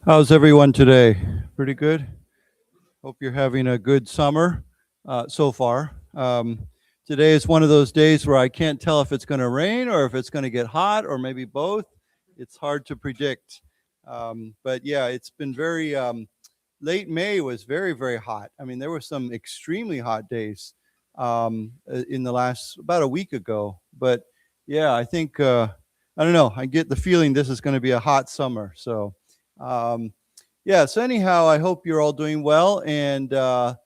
How's everyone today? Pretty good? Hope you're having a good summer so far. Today is one of those days where I can't tell if it's going to rain or if it's going to get hot or maybe both. It's hard to predict. But yeah, it's been very, late May was very, very hot. I mean, there were some extremely hot days in the last, about a week ago. But yeah, I think, I don't know, I get the feeling this is going to be a hot summer. So yeah, so anyhow, I hope you're all doing well and that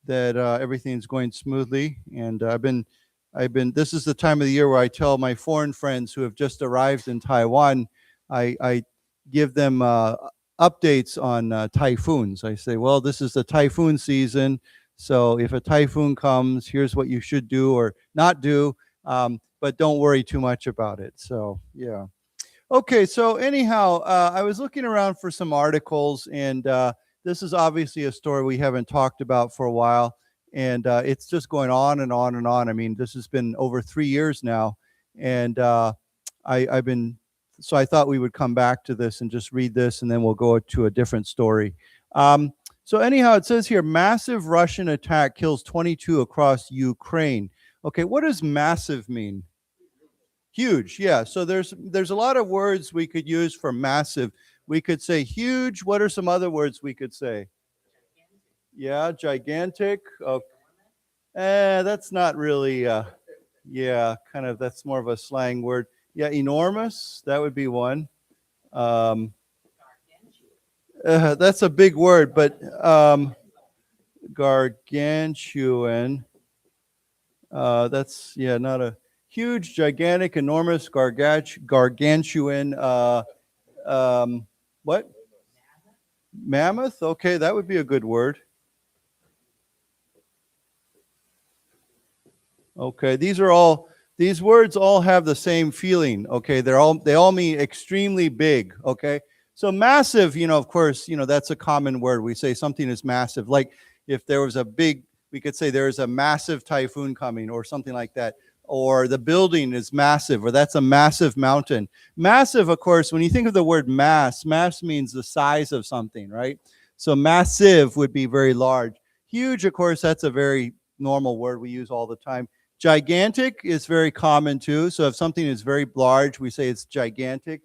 everything's going smoothly. And this is the time of the year where I tell my foreign friends who have just arrived in Taiwan, I give them updates on typhoons. I say, well, this is the typhoon season. So if a typhoon comes, here's what you should do or not do, but don't worry too much about it. So yeah. Okay, so anyhow, I was looking around for some articles, and this is obviously a story we haven't talked about for a while, and it's just going on and on and on. I mean, this has been over 3 years now, and so I thought we would come back to this and just read this, and then we'll go to a different story. So anyhow, it says here, massive Russian attack kills 22 across Ukraine. Okay, what does massive mean? Huge, yeah. So there's a lot of words we could use for massive. We could say huge. What are some other words we could say? Yeah, gigantic. Okay. That's not really, yeah, kind of, that's more of a slang word. Yeah, enormous, that would be one. That's a big word, but gargantuan, that's, yeah, not a... Huge, gigantic, enormous, gargantuan, what? Mammoth? Okay, that would be a good word. Okay, these words all have the same feeling. Okay, they all mean extremely big. Okay, so massive, of course, that's a common word. We say something is massive. Like if there was we could say there is a massive typhoon coming or something like that. Or the building is massive, or that's a massive mountain. Massive, of course, when you think of the word mass means the size of something, right? So massive would be very large. Huge, of course, that's a very normal word we use all the time. Gigantic is very common too. So if something is very large, we say it's gigantic.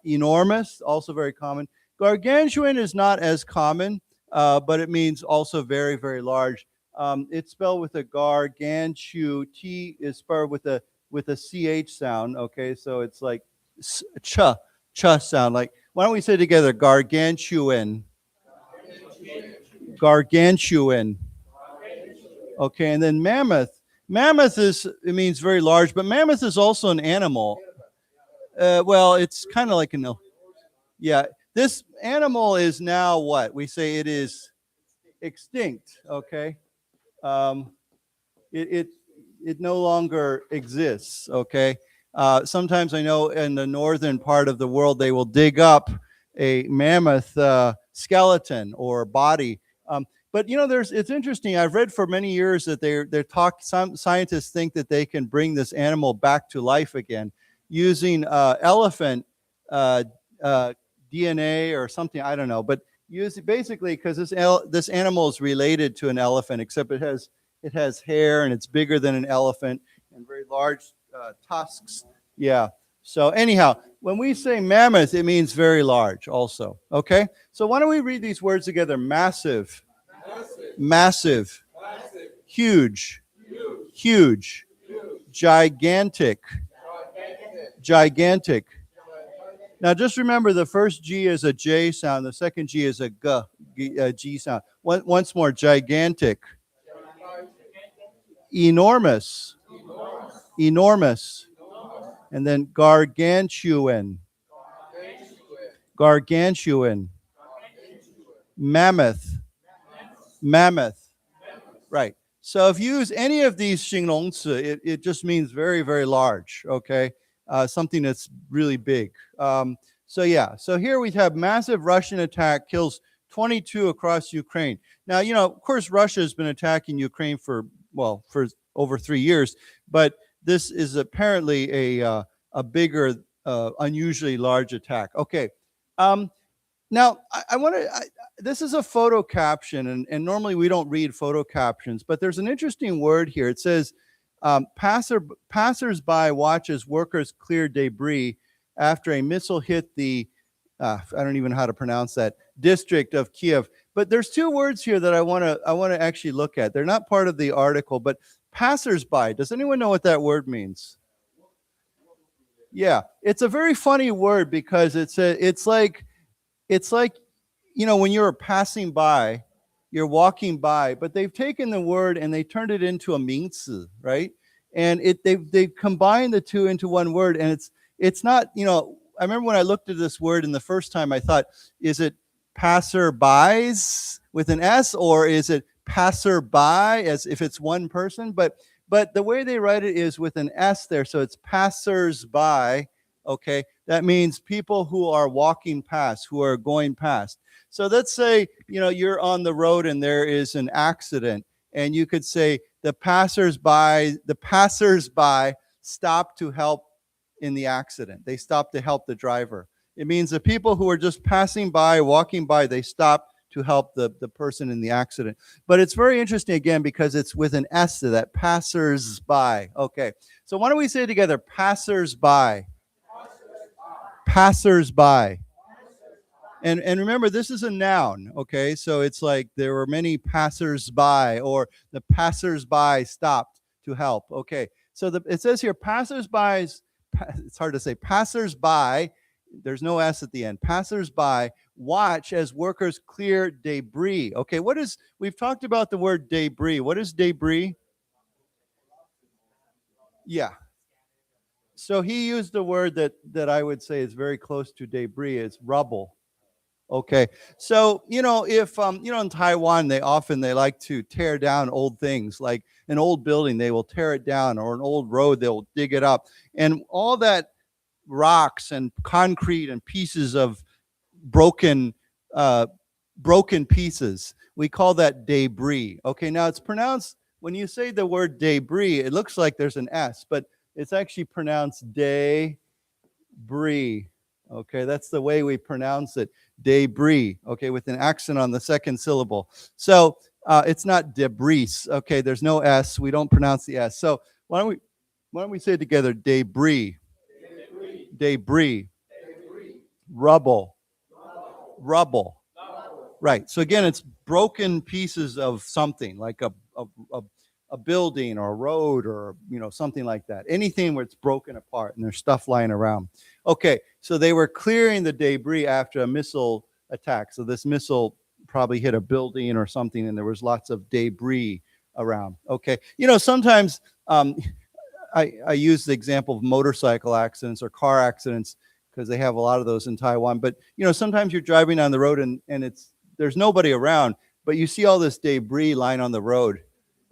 Enormous, also very common. Gargantuan is not as common, but it means also very, very large. It's spelled with a gargantu. T is spelled with a ch sound. Okay, so it's like ch sound. Like, why don't we say together, gargantuan? Gargantuan. Okay, and then mammoth. Mammoth it means very large, but mammoth is also an animal. Well, it's kind of like yeah. This animal is now what? We say it is extinct. Okay. It no longer exists, okay? Sometimes I know in the northern part of the world, they will dig up a mammoth skeleton or body. But it's interesting. I've read for many years that some scientists think that they can bring this animal back to life again using elephant DNA or something, I don't know, but basically because this animal is related to an elephant, except it has hair and it's bigger than an elephant and very large tusks. Yeah. So anyhow, when we say mammoth, it means very large also. Okay. So why don't we read these words together? Massive. Massive. Huge. Huge. Gigantic. Gigantic. Now, just remember the first G is a J sound. The second G is a G sound. Once more, gigantic. Enormous. Enormous. And then gargantuan. Gargantuan. Mammoth. Mammoth. Right. So if you use any of these 形容词, it just means very, very large, okay? Something that's really big. So yeah, so here we have massive Russian attack kills 22 across Ukraine. Now, of course, Russia has been attacking Ukraine for over 3 years, but this is apparently a bigger, unusually large attack. Okay, Now, I want to, this is a photo caption, and normally we don't read photo captions, but there's an interesting word here. It says, passers-by watch as workers clear debris after a missile hit the, I don't even know how to pronounce that, district of Kiev. But there's two words here that I want to actually look at. They're not part of the article, but passers-by. Does anyone know what that word means? Yeah, it's a very funny word because it's like, you know, when you're passing by, you're walking by, but they've taken the word and they turned it into a 名词, right? And they've combined the two into one word, and it's not, you know, I remember when I looked at this word and the first time I thought, is it passerbys with an S, or is it passerby as if it's one person? But the way they write it is with an S there, so it's passers-by. Okay, that means people who are walking past, who are going past. So let's say, you know, you're on the road and there is an accident, and you could say the passers-by stopped to help in the accident. They stopped to help the driver. It means the people who are just passing by, walking by, they stopped to help the person in the accident. But it's very interesting again because it's with an S to that, passers-by. Okay, so why don't we say it together, passers-by. Passers-by. And remember, this is a noun, okay? So it's like there were many passers-by, or the passers-by stopped to help. Okay, so it says here, passers-by, it's hard to say, passers-by, there's no S at the end, passers-by watch as workers clear debris. Okay, we've talked about the word debris. What is debris? Yeah. So he used the word that I would say is very close to debris. It's rubble. Okay, so you know, if you know, in Taiwan they like to tear down old things, like an old building they will tear it down, or an old road they'll dig it up, and all that rocks and concrete and pieces of broken pieces, we call that debris. Okay, now it's pronounced, when you say the word debris, it looks like there's an S, but it's actually pronounced debris. Okay, that's the way we pronounce it, debris. Okay, with an accent on the second syllable. So it's not debris. Okay, there's no S. We don't pronounce the S. So why don't we say it together, debris, debris, rubble, rubble. Right. So again, it's broken pieces of something, like a building or a road, or you know, something like that. Anything where it's broken apart and there's stuff lying around. Okay, so they were clearing the debris after a missile attack. So this missile probably hit a building or something, and there was lots of debris around. Okay, you know, sometimes I use the example of motorcycle accidents or car accidents because they have a lot of those in Taiwan. But you know, sometimes you're driving on the road and there's nobody around, but you see all this debris lying on the road.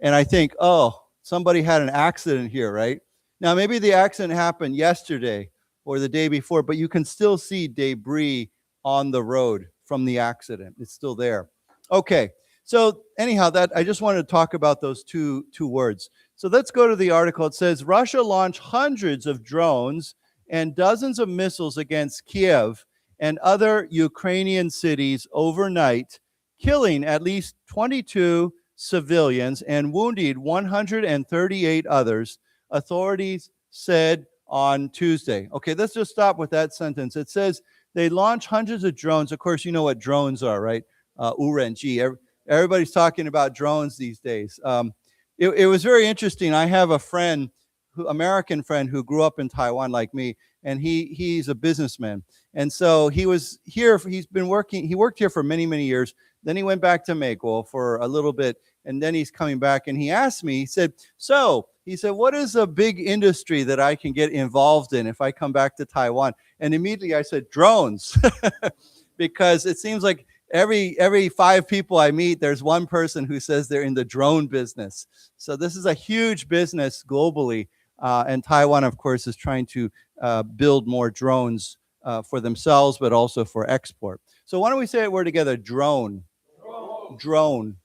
And I think, oh, somebody had an accident here, right? Now, maybe the accident happened yesterday or the day before, but you can still see debris on the road from the accident. It's still there. Okay, so anyhow, I just wanted to talk about those two words. So let's go to the article. It says, Russia launched hundreds of drones and dozens of missiles against Kiev and other Ukrainian cities overnight, killing at least 22 civilians and wounded 138 others, authorities said on Tuesday. Okay, let's just stop with that sentence. It says they launched hundreds of drones. Of course, you know what drones are, right? Urenji. Everybody's talking about drones these days. It was very interesting. I have a friend, American friend, who grew up in Taiwan like me, and he's a businessman. And so he was here. He worked here for many, many years. Then he went back to Mexico for a little bit, and then he's coming back, and he asked me, he said, what is a big industry that I can get involved in if I come back to Taiwan? And immediately I said, drones, because it seems like every 5 people I meet, there's one person who says they're in the drone business. So this is a huge business globally, and Taiwan, of course, is trying to build more drones for themselves, but also for export. So why don't we say it word together, drone. Drone.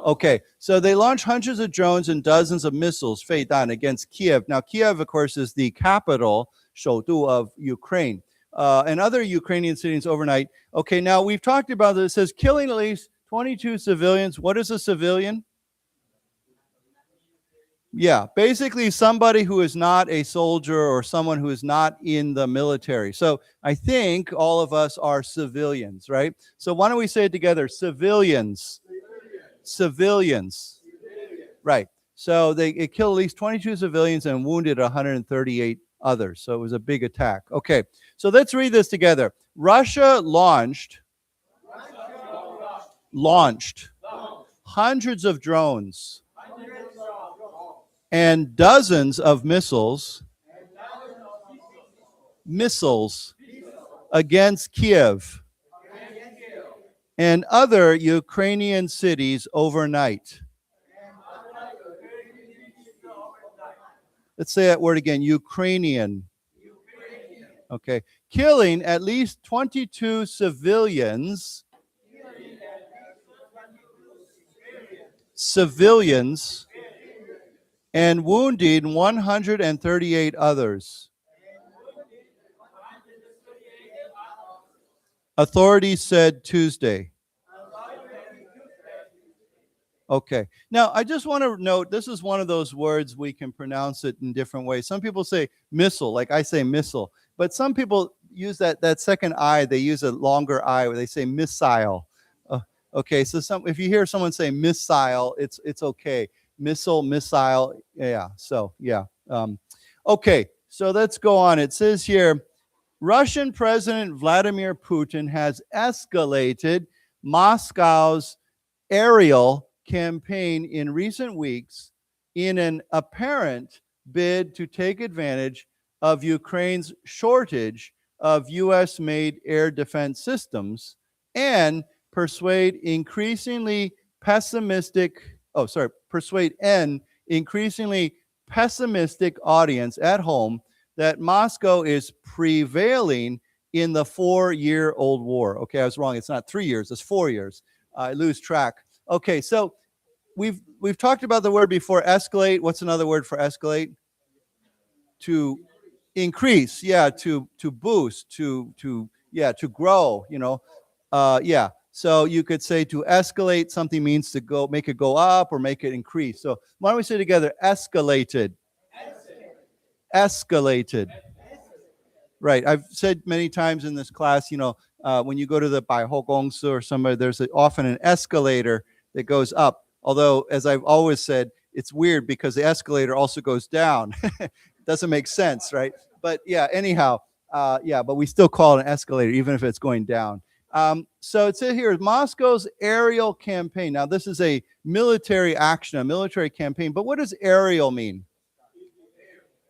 Okay, so they launched hundreds of drones and dozens of missiles, 飞弹, against Kiev. Now, Kiev, of course, is the capital, 首都 of Ukraine. and other Ukrainian cities overnight. Okay, now we've talked about this. It says killing at least 22 civilians. What is a civilian? Yeah, basically somebody who is not a soldier or someone who is not in the military. So I think all of us are civilians, right? So why don't we say it together? Civilians. Civilians. Right. So it killed at least 22 civilians and wounded 138 others. So it was a big attack. Okay, so let's read this together. Russia launched hundreds of drones and dozens of missiles against Kiev and other Ukrainian cities overnight. Let's say that word again, Ukrainian. Okay, killing at least 22 civilians and wounding 138 others. Authorities said Tuesday. Okay. Now, I just want to note, this is one of those words we can pronounce it in different ways. Some people say missile, like I say missile. But some people use that second I, they use a longer I, where they say missile. Okay, so if you hear someone say missile, it's okay. Missile, yeah, so, yeah. Okay, so let's go on. It says here, Russian President Vladimir Putin has escalated Moscow's aerial campaign in recent weeks in an apparent bid to take advantage of Ukraine's shortage of U.S.-made air defense systems and persuade an increasingly pessimistic audience at home that Moscow is prevailing in the 4-year-old war. Okay, I was wrong. It's not 3 years, it's 4 years. I lose track. Okay, so we've talked about the word before, escalate. What's another word for escalate? To increase, yeah, to boost, to grow, you know. Yeah, so you could say to escalate something means to go, make it go up or make it increase. So why don't we say together, escalated. Escalated. Right. I've said many times in this class, you know, when you go to the Baihogongsu or somewhere, there's often an escalator that goes up. Although, as I've always said, it's weird because the escalator also goes down. Doesn't make sense, right? But yeah, anyhow, but we still call it an escalator, even if it's going down. So it says here, Moscow's aerial campaign. Now, this is a military action, a military campaign. But what does aerial mean?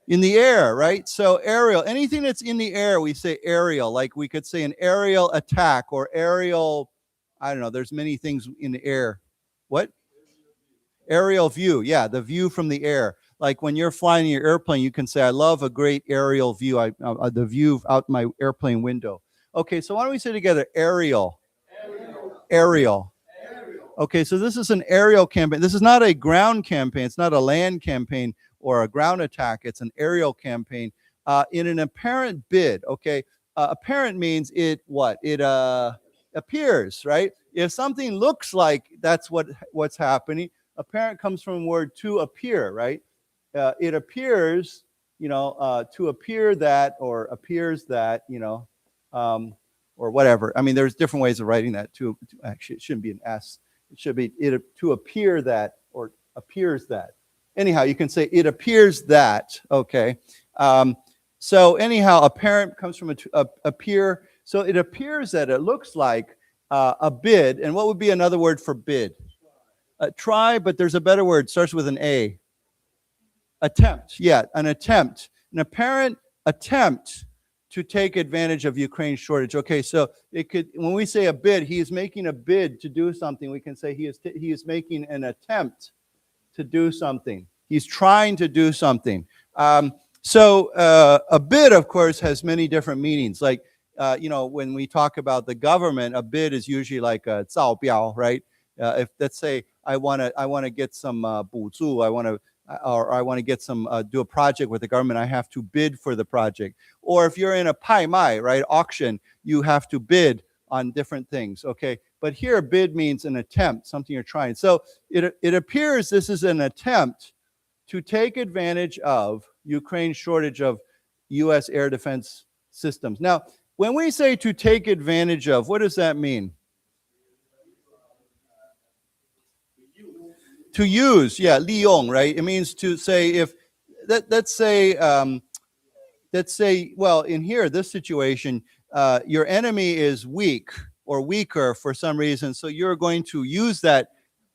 In the air, right? So aerial, anything that's in the air, we say aerial. Like we could say an aerial attack or aerial, I don't know, there's many things in the air. What? Aerial view, yeah, the view from the air. Like when you're flying your airplane, you can say, I love a great aerial view, the view out my airplane window. Okay, so why don't we say together, aerial. Aerial. Okay, so this is an aerial campaign. This is not a ground campaign. It's not a land campaign or a ground attack. It's an aerial campaign in an apparent bid. Okay, apparent means it what? It appears, right? If something looks like that's what's happening, apparent comes from the word to appear, right? It appears, you know, to appear that or appears that, you know, or whatever. I mean, there's different ways of writing that. Actually, it shouldn't be an S. It should be to appear that or appears that. Anyhow, you can say it appears that. Okay. So anyhow, apparent comes from appear. So it appears that it looks like a bid. And what would be another word for bid? Try, but there's a better word. Starts with an A. Attempt. Yeah, an attempt. An apparent attempt to take advantage of Ukraine's shortage. Okay, so it could, when we say a bid, he is making a bid to do something. We can say he is making an attempt to do something. He's trying to do something. So a bid, of course, has many different meanings. Like, you know, when we talk about the government, a bid is usually like a 造标, right? If let's say I want to get some 补助, I want to or I want to get some, do a project with the government, I have to bid for the project. Or if you're in a 拍卖, right, auction, you have to bid on different things, okay? But here, bid means an attempt, something you're trying. So it appears this is an attempt to take advantage of Ukraine's shortage of U.S. air defense systems. Now, when we say to take advantage of, what does that mean? To use, yeah, 利用, right? It means to say if, let's say, well, in here, this situation, your enemy is weak or weaker for some reason, so you're going to use that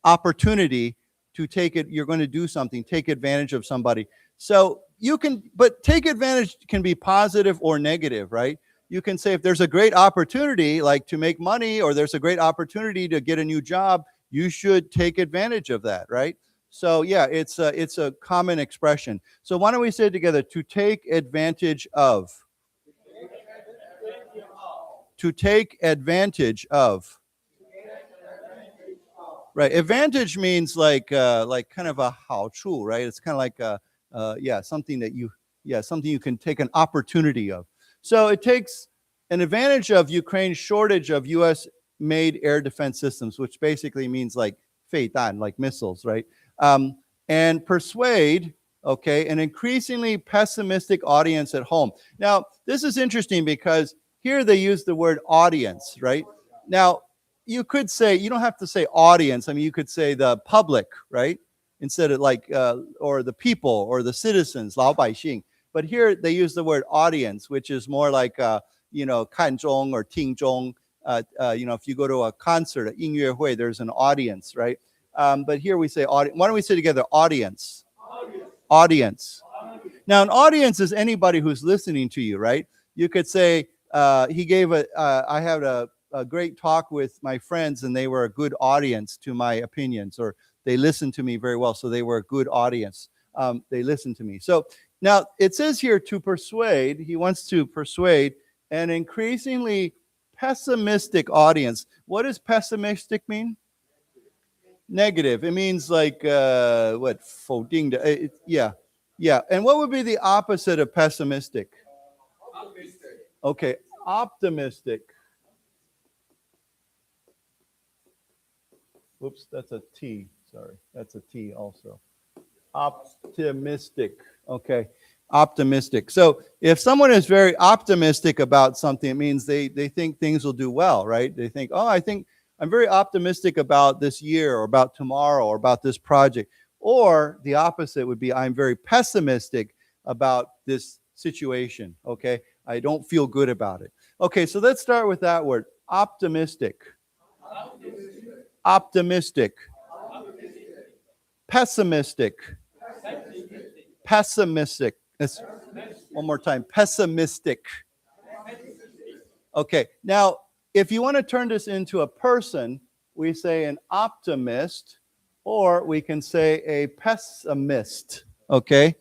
opportunity to take it, you're going to do something, take advantage of somebody. So you can, but take advantage can be positive or negative, right? You can say if there's a great opportunity, like to make money, or there's a great opportunity to get a new job, you should take advantage of that, right? So yeah, it's a common expression. So why don't we say it together? To take advantage of. To take advantage of. Right. Advantage means like kind of a 好处, right? It's kind of like something that something you can take an opportunity of. So it takes an advantage of Ukraine's shortage of U.S. made air defense systems, which basically means like 飞弹, like missiles, right? And persuade, okay, an increasingly pessimistic audience at home. Now, this is interesting because here they use the word audience, right? Now, you could say, you don't have to say audience. I mean, you could say the public, right? Instead of like, or the people or the citizens, 老百姓. But here they use the word audience, which is more like, 看中 or 听中. If you go to a concert, 音乐会, there's an audience, right? But here we say audience. Why don't we say together audience? Audience. Now, an audience is anybody who's listening to you, right? You could say, I had a great talk with my friends and they were a good audience to my opinions, or they listened to me very well, so they were a good audience. They listened to me. So now it says here to persuade, he wants to persuade an increasingly pessimistic audience. What does pessimistic mean? Negative. It means like, what? 否定的, yeah. And what would be the opposite of pessimistic? Optimistic. Okay, optimistic. Oops, that's a T. Sorry, that's a T also. Optimistic. Okay, optimistic. So if someone is very optimistic about something, it means they think things will do well, right? They think, oh, I think I'm very optimistic about this year or about tomorrow or about this project. Or the opposite would be I'm very pessimistic about this situation, okay? I don't feel good about it. Okay, so let's start with that word, optimistic. Optimistic. Pessimistic. Pessimistic. One more time, pessimistic. Okay, now if you want to turn this into a person, we say an optimist, or we can say a pessimist, okay?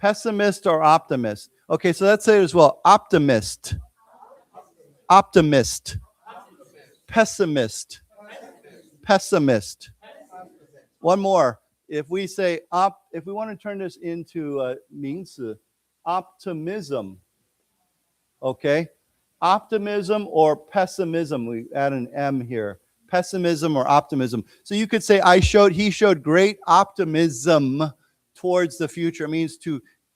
Pessimist or optimist. Okay, so let's say it as well, optimist. Optimist. Pessimist. Pessimist. One more. If we say if we want to turn this into 名词, optimism. Okay? Optimism or pessimism. We add an M here. Pessimism or optimism. So you could say he showed great optimism towards the future. It means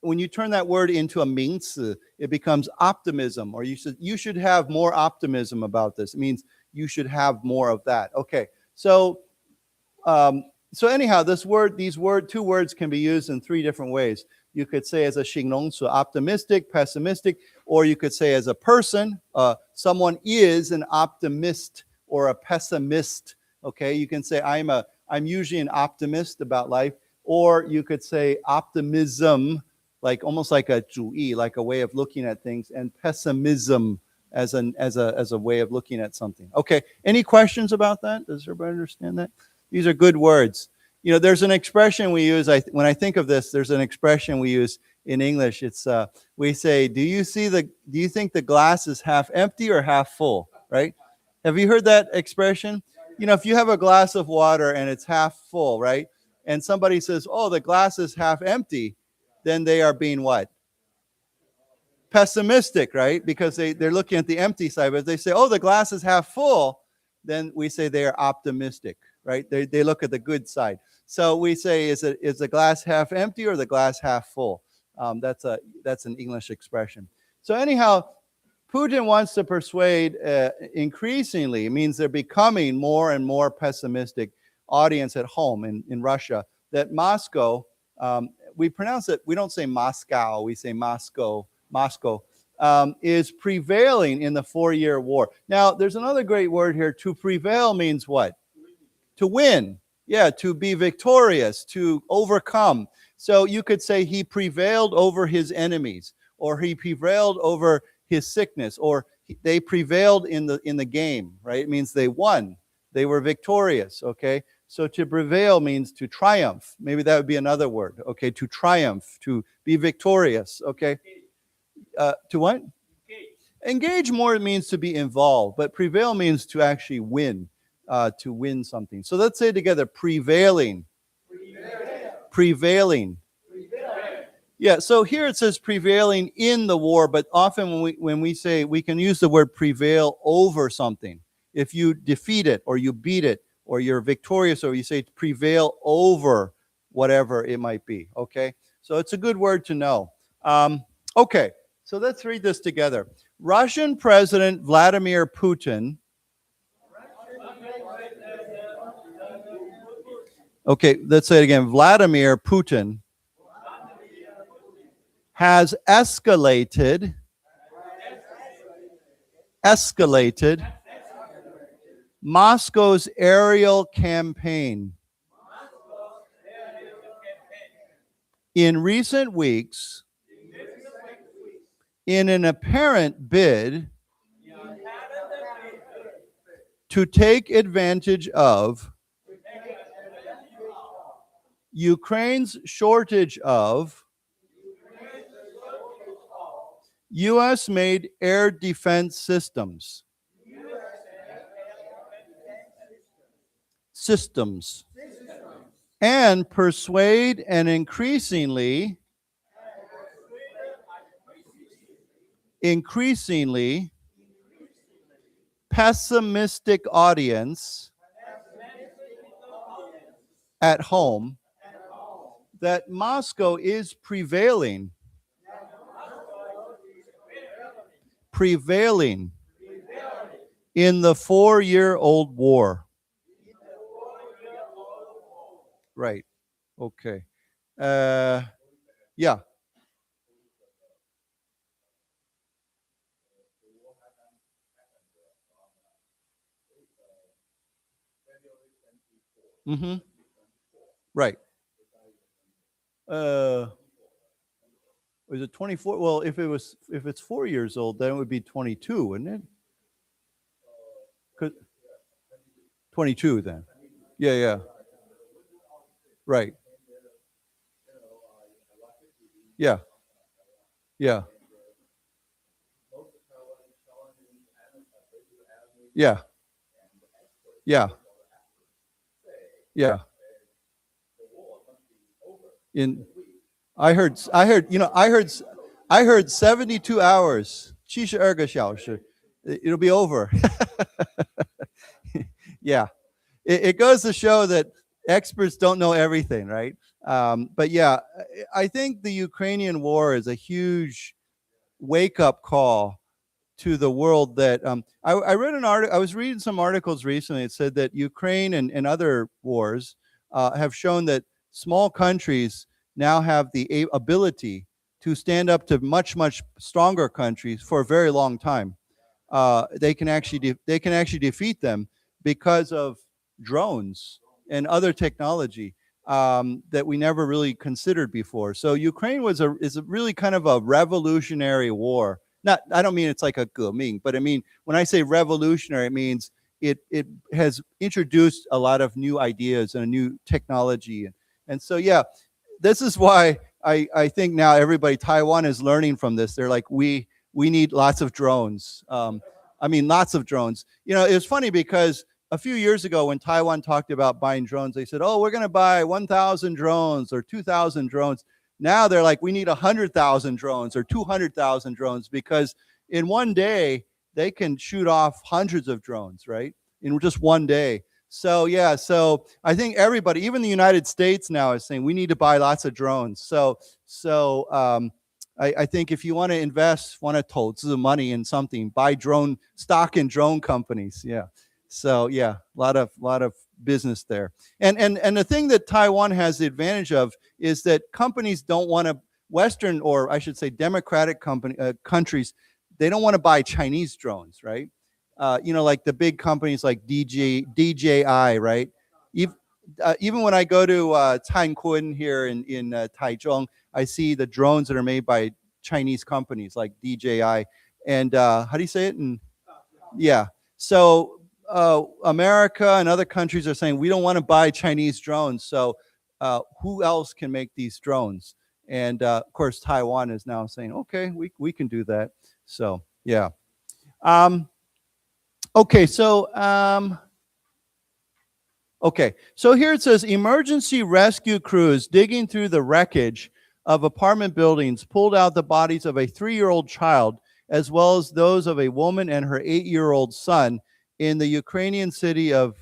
when you turn that word into a 名词, it becomes optimism, or you should have more optimism about this. It means you should have more of that. Okay. So anyhow, two words can be used in three different ways. You could say as a 形容词, optimistic, pessimistic, or you could say as a person, someone is an optimist or a pessimist. Okay, you can say I'm usually an optimist about life, or you could say optimism, like almost like a 主义, like a way of looking at things, and pessimism as a way of looking at something. Okay, any questions about that? Does everybody understand that? These are good words. You know, there's an expression we use. When I think of this, there's an expression we use in English. It's we say, do you think the glass is half empty or half full? Right? Have you heard that expression? You know, if you have a glass of water and it's half full, right? and somebody says, oh, the glass is half empty, then they are being what? Pessimistic, right? Because they're looking at the empty side. But if they say, oh, the glass is half full, then we say they are optimistic, right? They look at the good side. So we say, is the glass half empty or the glass half full? That's an English expression. So anyhow, Putin wants to persuade increasingly, it means they're becoming more and more pessimistic audience at home in Russia, that Moscow, we pronounce it, we don't say Moscow, we say Moscow, is prevailing in the 4-year war. Now, there's another great word here. To prevail means what? To win. Yeah, to be victorious, to overcome. So you could say he prevailed over his enemies, or he prevailed over his sickness, or they prevailed in the game, right? It means they won. They were victorious, okay? So to prevail means to triumph. Maybe that would be another word, okay? To triumph, to be victorious, okay? To what? Engage more means to be involved, but prevail means to actually win, to win something. So let's say together, prevailing. Prevailing. Yeah, so here it says prevailing in the war, but often when we say, we can use the word prevail over something. If you defeat it or you beat it or you're victorious, or you say prevail over whatever it might be, okay? So it's a good word to know. Okay, so let's read this together. Russian President Vladimir Putin. Okay, let's say it again. Vladimir Putin has escalated Moscow's aerial campaign. In recent weeks, in an apparent bid to take advantage of Ukraine's shortage of U.S.-made air defense systems. And persuade an increasingly pessimistic audience at home that Moscow is prevailing in the 4-year-old war. Right. Okay. Yeah. Mm-hmm. Right. Was it 24? Well, if it's 4 years old, then it would be 22, wouldn't it? 22 then. Yeah. Right. Yeah. Yeah. Yeah. Yeah. Yeah. I heard 72 hours. 72个小时. It'll be over. Yeah. It goes to show that experts don't know everything, right? But yeah, I think the Ukrainian war is a huge wake-up call to the world that I read an article. I was reading some articles recently. It said that Ukraine and other wars have shown that small countries now have the ability to stand up to much stronger countries for a very long time. They can actually defeat them because of drones and other technology that we never really considered before. So Ukraine is a really kind of a revolutionary war. I don't mean it's like a 革命, but I mean, when I say revolutionary, it means it has introduced a lot of new ideas and a new technology. And so, yeah, this is why I think now Taiwan is learning from this. They're like, we need lots of drones. Lots of drones. It's funny because a few years ago when Taiwan talked about buying drones, they said, oh, we're going to buy 1,000 drones or 2,000 drones. Now they're like, we need 100,000 drones or 200,000 drones, because in one day they can shoot off hundreds of drones, right? In just one day. So yeah, so I think everybody, even the United States now, is saying we need to buy lots of drones. So I think if you want to invest, want to 投资 money in something, buy stock in drone companies. Yeah. So yeah, a lot of business there. And the thing that Taiwan has the advantage of is that companies don't want to, Western, or I should say democratic countries, they don't want to buy Chinese drones, right? Like the big companies like DJI, right? Even when I go to Tankun here in Taichung, I see the drones that are made by Chinese companies like DJI. And how do you say it? Yeah. So America and other countries are saying, we don't want to buy Chinese drones. So who else can make these drones? And of course, Taiwan is now saying, okay, we can do that. So yeah. Okay, so here it says, emergency rescue crews digging through the wreckage of apartment buildings pulled out the bodies of a 3-year-old child, as well as those of a woman and her 8-year-old son in the Ukrainian city of,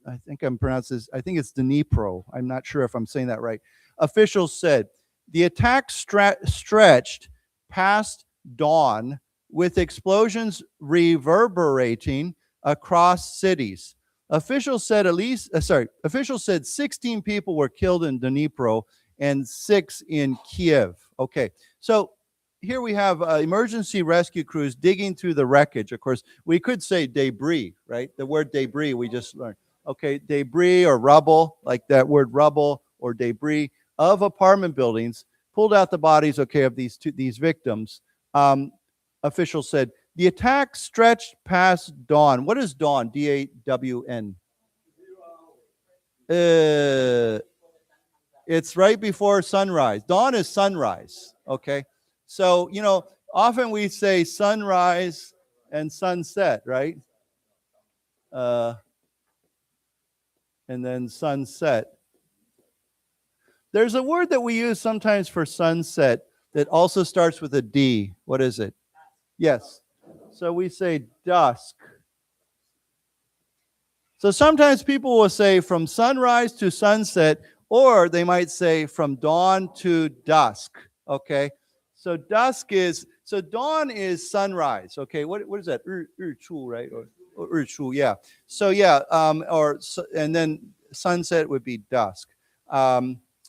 I think it's Dnipro. I'm not sure if I'm saying that right. Officials said the attack stretched past dawn, with explosions reverberating across cities. Officials said 16 people were killed in Dnipro and 6 in Kiev. Okay, so here we have emergency rescue crews digging through the wreckage. Of course, we could say debris, right? The word debris we just learned. Okay, debris or rubble, like that word rubble or debris of apartment buildings, pulled out the bodies, okay, of these victims. Officials said the attack stretched past dawn. What is dawn? D-A-W-N. It's right before sunrise. Dawn is sunrise. Okay. So, often we say sunrise and sunset, right? And then sunset. There's a word that we use sometimes for sunset that also starts with a D. What is it? Yes. So we say dusk. So sometimes people will say from sunrise to sunset, or they might say from dawn to dusk. Okay. So dawn is sunrise. Okay. What is that? 日出, right? Or 日出, yeah. So yeah. And then sunset would be dusk.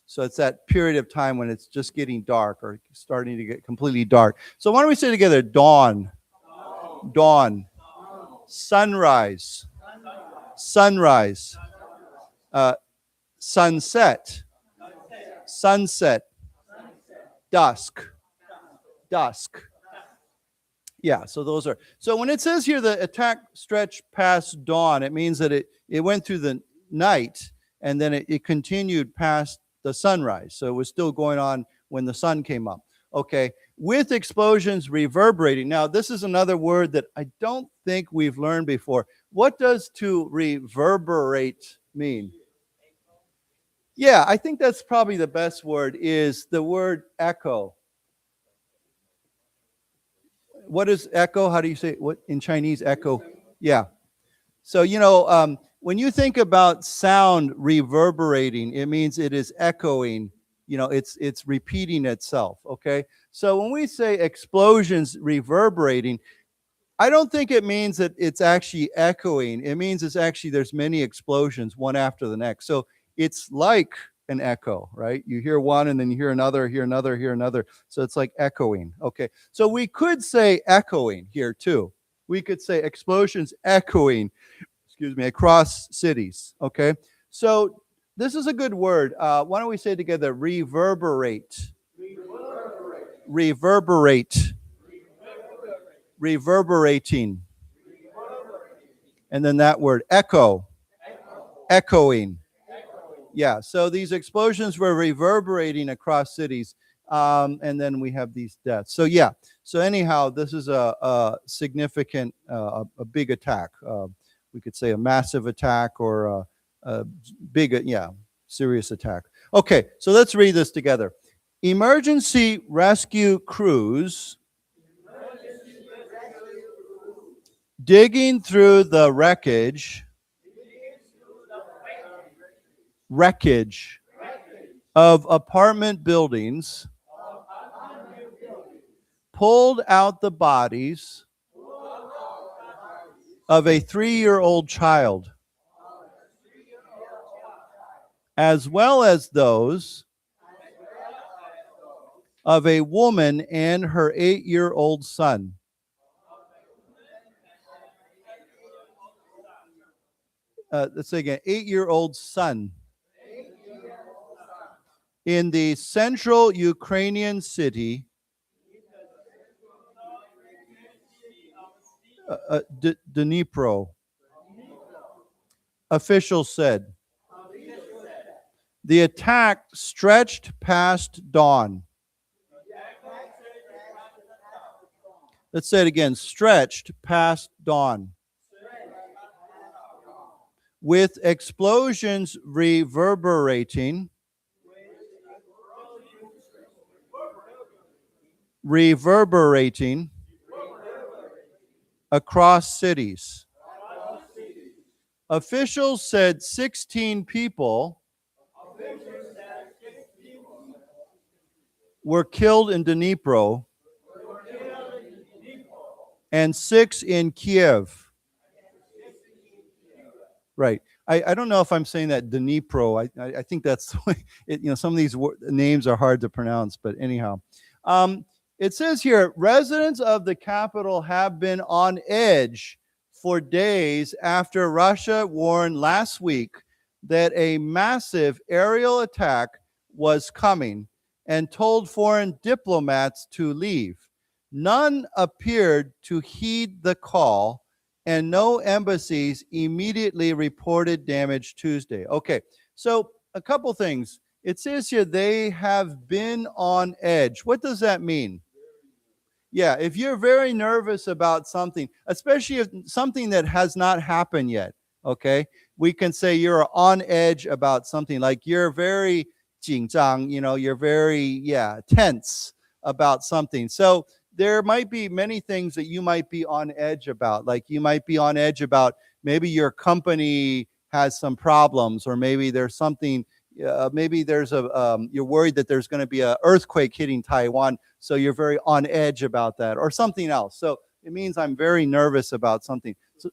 So it's that period of time when it's just getting dark or starting to get completely dark. So why don't we say together, dawn, dawn, sunrise, sunrise, sunset, sunset, dusk, dusk. Yeah, so those are. So when it says here the attack stretched past dawn, it means that it went through the night and then it continued past the sunrise. So it was still going on when the sun came up. Okay, with explosions reverberating. Now, this is another word that I don't think we've learned before. What does to reverberate mean? Yeah, I think that's probably the best word, is the word echo. What is echo? How do you say what in Chinese? Echo. Yeah. So, when you think about sound reverberating, it means it is echoing, it's repeating itself, okay? So when we say explosions reverberating, I don't think it means that it's actually echoing. It means it's actually there's many explosions, one after the next. So it's like an echo, right? You hear one and then you hear another, hear another, hear another. So it's like echoing, okay? So we could say echoing here too. We could say explosions echoing, across cities, okay? So this is a good word. Why don't we say together, reverberate. Reverberate. Reverberating. And then that word, echo. Echoing. Yeah, so these explosions were reverberating across cities. And then we have these deaths. So yeah, so anyhow, this is a significant, a big attack. we could say a massive attack or a big, serious attack. Okay, so let's read this together. Emergency rescue crews digging through the wreckage of apartment buildings pulled out the bodies of a 3-year-old child, as well as those of a woman and her 8-year-old son. Let's say again, 8-year-old son. In the central Ukrainian city Dnipro. Officials said the attack stretched past dawn. Let's say it again, stretched past dawn. With explosions reverberating across cities. Officials said 16 people were killed in Dnipro and 6 in Kiev. Right. I don't know if I'm saying that Dnipro. I think that's the way some of these names are hard to pronounce, but anyhow. It says here, residents of the capital have been on edge for days after Russia warned last week that a massive aerial attack was coming and told foreign diplomats to leave. None appeared to heed the call, and no embassies immediately reported damage Tuesday. Okay, so a couple things. It says here they have been on edge. What does that mean? Yeah, if you're very nervous about something, especially if something that has not happened yet, okay, we can say you're on edge about something, like you're very 紧张, you're very, tense about something. So there might be many things that you might be on edge about. Like you might be on edge about maybe your company has some problems, or maybe there's something, maybe there's you're worried that there's going to be an earthquake hitting Taiwan, so you're very on edge about that, or something else. So it means I'm very nervous about something. So,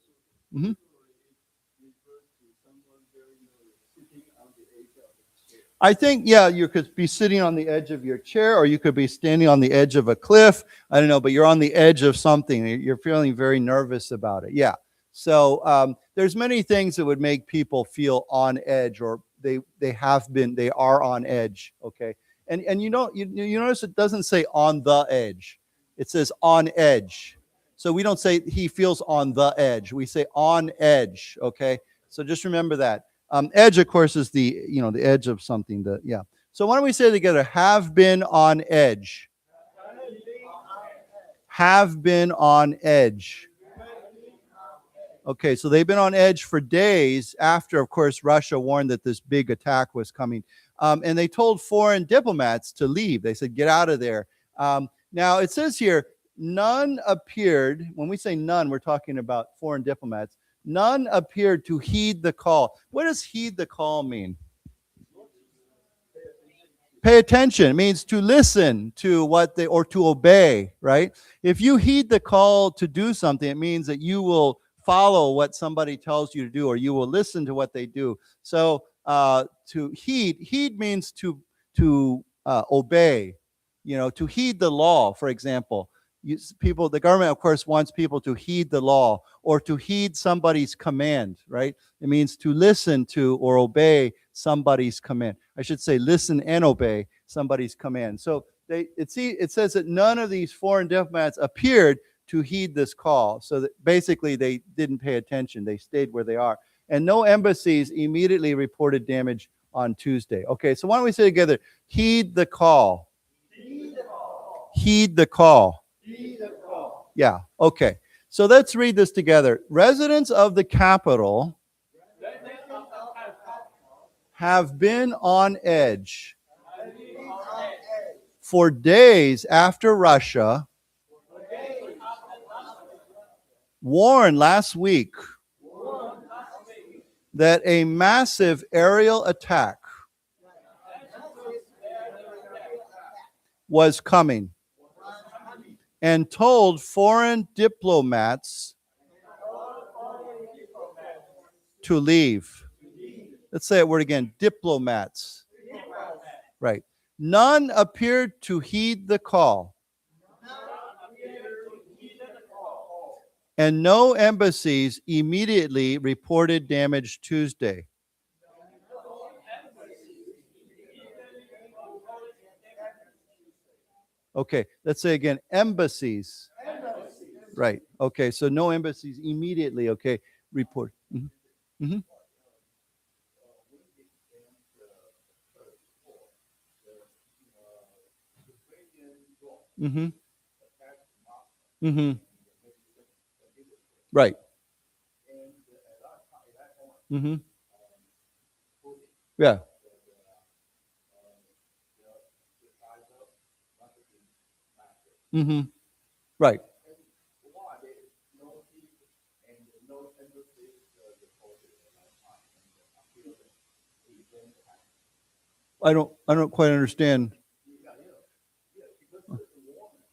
I think, you could be sitting on the edge of your chair, or you could be standing on the edge of a cliff. I don't know, but you're on the edge of something. You're feeling very nervous about it. Yeah. So there's many things that would make people feel on edge, or they are on edge. Okay. And you notice it doesn't say on the edge. It says on edge. So we don't say he feels on the edge. We say on edge. Okay. So just remember that. Edge, of course, is the edge of something. So why don't we say together, have been on edge. Have been on edge. Okay, so they've been on edge for days after, of course, Russia warned that this big attack was coming. And they told foreign diplomats to leave. They said, get out of there. Now, it says here, none appeared. When we say none, we're talking about foreign diplomats. None appeared to heed the call. What does heed the call mean? Pay attention. It means to listen to or to obey, right? If you heed the call to do something, it means that you will follow what somebody tells you to do, or you will listen to what they do. So to heed means to obey, to heed the law, for example. The government, of course, wants people to heed the law, or to heed somebody's command, right? It means to listen to or obey somebody's command. I should say listen and obey somebody's command. So it says that none of these foreign diplomats appeared to heed this call. So that basically they didn't pay attention. They stayed where they are. And no embassies immediately reported damage on Tuesday. Okay, so why don't we say together, heed the call. Heed the call. Heed the call. Yeah, okay. So let's read this together. Residents of the capital have been on edge for days after Russia warned last week that a massive aerial attack was coming, and told foreign diplomats to leave. Let's say that word again, diplomats. Right. None appeared to heed the call, and no embassies immediately reported damage Tuesday. Okay, let's say again, embassies. Right. Okay, so no embassies immediately, okay, report. Mm-hmm. Mm-hmm. Mm-hmm. Mm-hmm. Right. Mm-hmm. Yeah. Mm-hmm. Right. I don't quite understand.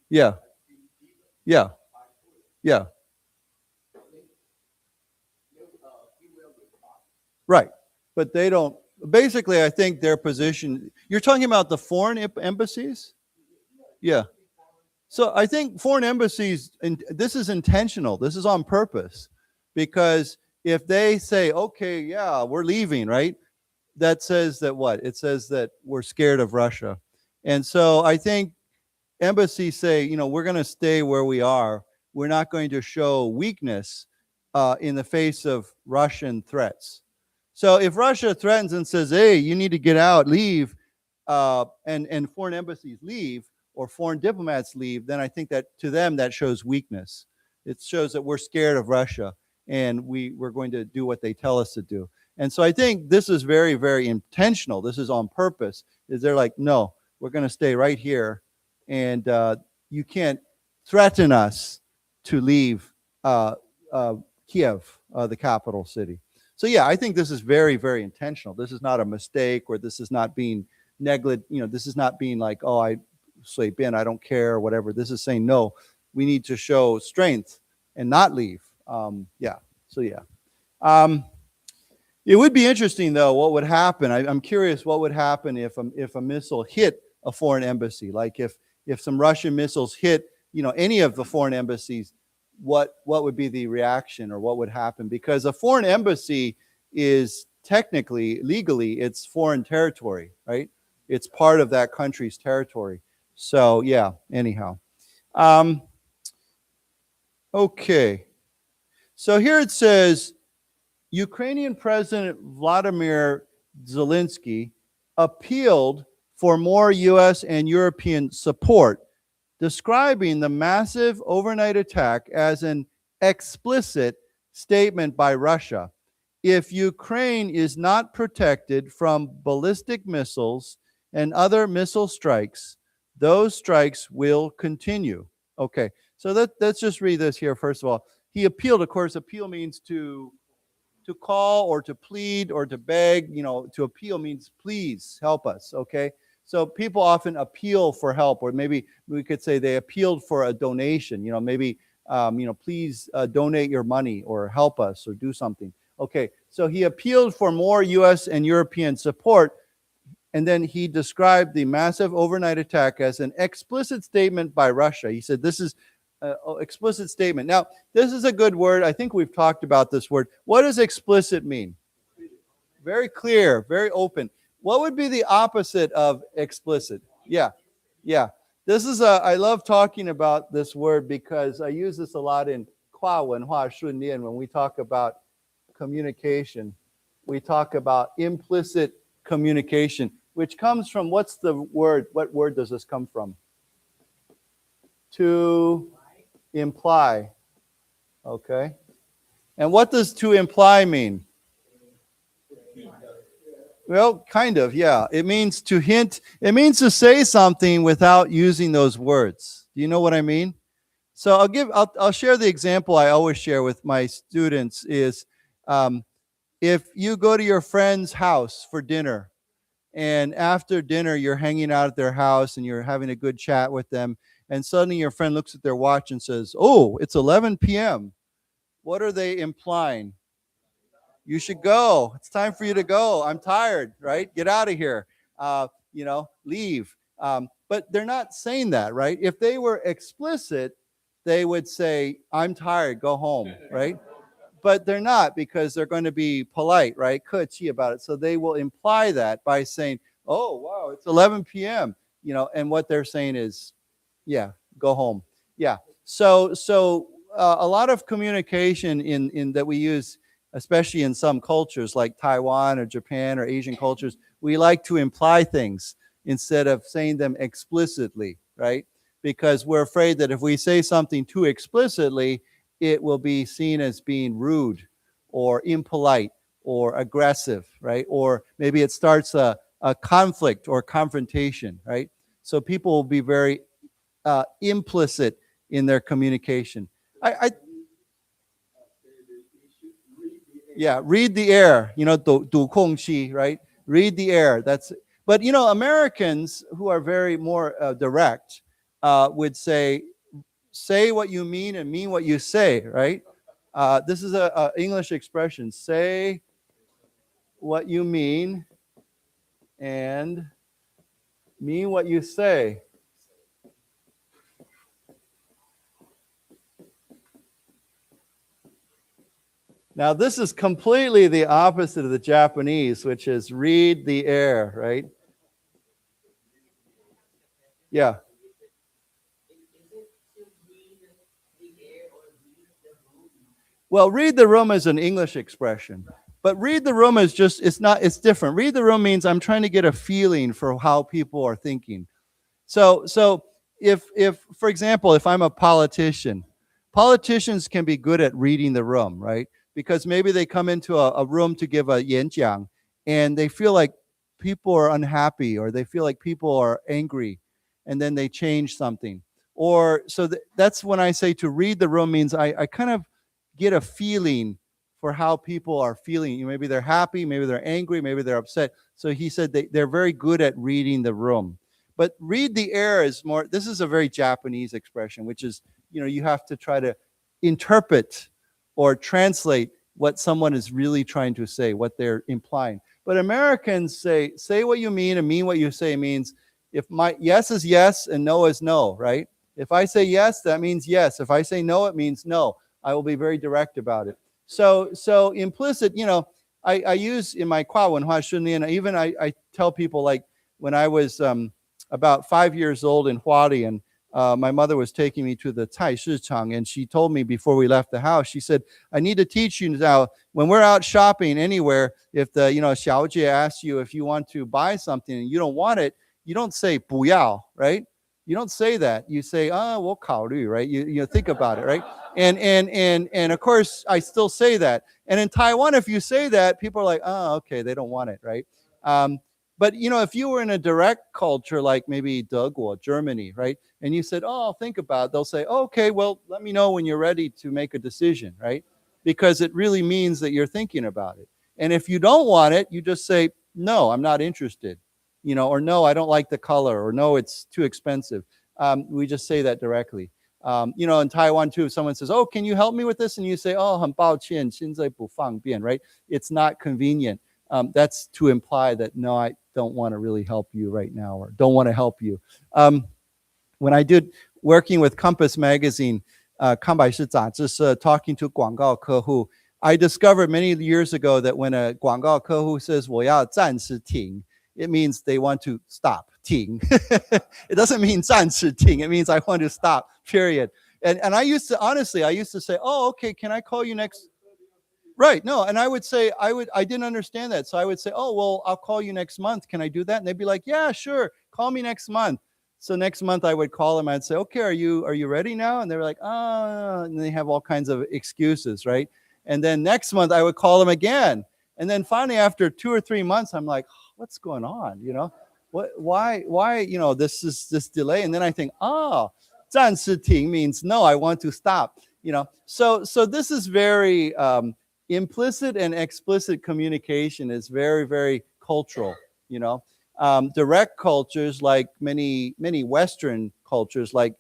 Yeah. Yeah. Yeah. Right. But they don't, basically, I think their position, you're talking about the foreign embassies? Yeah. So I think foreign embassies, and this is intentional, this is on purpose, because if they say, okay, yeah, we're leaving, right? That says that what? It says that we're scared of Russia. And so I think embassies say, you know, we're going to stay where we are. We're not going to show weakness in the face of Russian threats. So if Russia threatens and says, hey, you need to get out, leave, and foreign embassies leave, or foreign diplomats leave, then I think that to them that shows weakness. It shows that we're scared of Russia and we're going to do what they tell us to do. And so I think this is very, very intentional. This is on purpose. Is they're like, no, we're going to stay right here, and you can't threaten us to leave Kiev, the capital city. So yeah, I think this is very, very intentional. This is not a mistake, or this is not being negligent. You know, this is not being like, oh, I sleep in, I don't care, or whatever. This is saying, no, we need to show strength and not leave. Yeah. So yeah. It would be interesting, though, what would happen. I'm curious what would happen if a missile hit a foreign embassy. Like if some Russian missiles hit, you know, any of the foreign embassies, what would be the reaction, or what would happen? Because a foreign embassy is technically, legally, it's foreign territory, right? It's part of that country's territory. So yeah, anyhow. Okay. So here it says, Ukrainian President Vladimir Zelensky appealed for more U.S. and European support, describing the massive overnight attack as an explicit statement by Russia. If Ukraine is not protected from ballistic missiles and other missile strikes, those strikes will continue. Okay, so let's just read this here first of all. He appealed. Of course, appeal means to call or to plead or to beg. You know, to appeal means please help us, okay? So people often appeal for help, or maybe we could say they appealed for a donation. You know, maybe, you know, please donate your money or help us or do something. Okay, so he appealed for more U.S. and European support, and then he described the massive overnight attack as an explicit statement by Russia. He said this is explicit statement. Now, this is a good word. I think we've talked about this word. What does explicit mean? Very clear, very open. What would be the opposite of explicit? Yeah, yeah. This is I love talking about this word because I use this a lot in 跨文化训练 when we talk about communication. We talk about implicit communication, which comes from, what's the word? What word does this come from? To imply. Okay. And what does to imply mean? Well, kind of, yeah. It means to hint. It means to say something without using those words. Do you know what I mean? So I'll share the example I always share with my students is if you go to your friend's house for dinner, and after dinner you're hanging out at their house and you're having a good chat with them, and suddenly your friend looks at their watch and says, "Oh, it's 11 p.m." What are they implying? You should go. It's time for you to go. I'm tired, right? Get out of here. Leave. But they're not saying that, right? If they were explicit, they would say, "I'm tired, go home," right? But they're not, because they're going to be polite, right? 客气 about it. So they will imply that by saying, "Oh, wow, it's 11 p.m." And what they're saying is, yeah, go home. Yeah. So a lot of communication in that we use, especially in some cultures like Taiwan or Japan or Asian cultures, we like to imply things instead of saying them explicitly, right? Because we're afraid that if we say something too explicitly, it will be seen as being rude or impolite or aggressive, right? Or maybe it starts a conflict or confrontation, right? So people will be very implicit in their communication. Yeah, read the air, 读空气, right? Read the air. But Americans who are very more direct would say what you mean and mean what you say, right? This is a English expression. Say what you mean and mean what you say. Now, this is completely the opposite of the Japanese, which is read the air, right? Yeah. Well, read the room is an English expression, but read the room is it's different. Read the room means I'm trying to get a feeling for how people are thinking. So if for example, if I'm a politician, politicians can be good at reading the room, right? Because maybe they come into a room to give a 演讲 and they feel like people are unhappy or they feel like people are angry and then they change something. Or so that's when I say to read the room means I kind of get a feeling for how people are feeling. Maybe they're happy, maybe they're angry, maybe they're upset. So he said they're very good at reading the room. But read the air is more, this is a very Japanese expression, which is, you have to try to interpret or translate what someone is really trying to say, what they're implying. But Americans say what you mean and mean what you say means if my yes is yes and no is no, right? If I say yes, that means yes. If I say no, it means no. I will be very direct about it. So implicit, I use in my 跨文化训练, even I tell people, like when I was about 5 years old in Hualien, my mother was taking me to the 菜市场, and she told me before we left the house, she said, "I need to teach you now, when we're out shopping anywhere, if the, 小姐 asks you if you want to buy something and you don't want it, you don't say 不要, right? You don't say that. You say, 我考虑, right? You think about it, right? And of course, I still say that. And in Taiwan, if you say that, people are like, okay, they don't want it, right? But if you were in a direct culture like maybe or Germany, right, and you said, "Oh, I'll think about it," they'll say, "Okay, well, let me know when you're ready to make a decision," right? Because it really means that you're thinking about it. And if you don't want it, you just say, "No, I'm not interested," or "No, I don't like the color," or "No, it's too expensive." We just say that directly. In Taiwan too, if someone says, "Oh, can you help me with this?" and you say, "Oh, 很抱歉，现在不方便," right? It's not convenient. That's to imply that, no, I don't want to really help you right now, or don't want to help you. When I did working with COMPASS magazine, 康百视杂志社, talking to 广告客户, I discovered many years ago that when a 广告客户 says 我要暂时停, it means they want to stop, 停. It doesn't mean 暂时停, it means I want to stop, period. And I used to say, "Oh, okay, can I call you next?" Right. No. And I would say, I didn't understand that. So I would say, "Oh, well, I'll call you next month. Can I do that?" And they'd be like, "Yeah, sure. Call me next month." So next month I would call them. I'd say, okay, are you ready now? And they were like, and they have all kinds of excuses, right? And then next month I would call them again. And then finally, after 2 or 3 months, I'm like, what's going on? Why, this delay? And then I think, 暂时停 means no, I want to stop. So this is very implicit and explicit communication is very, very cultural. Direct cultures, like many Western cultures, like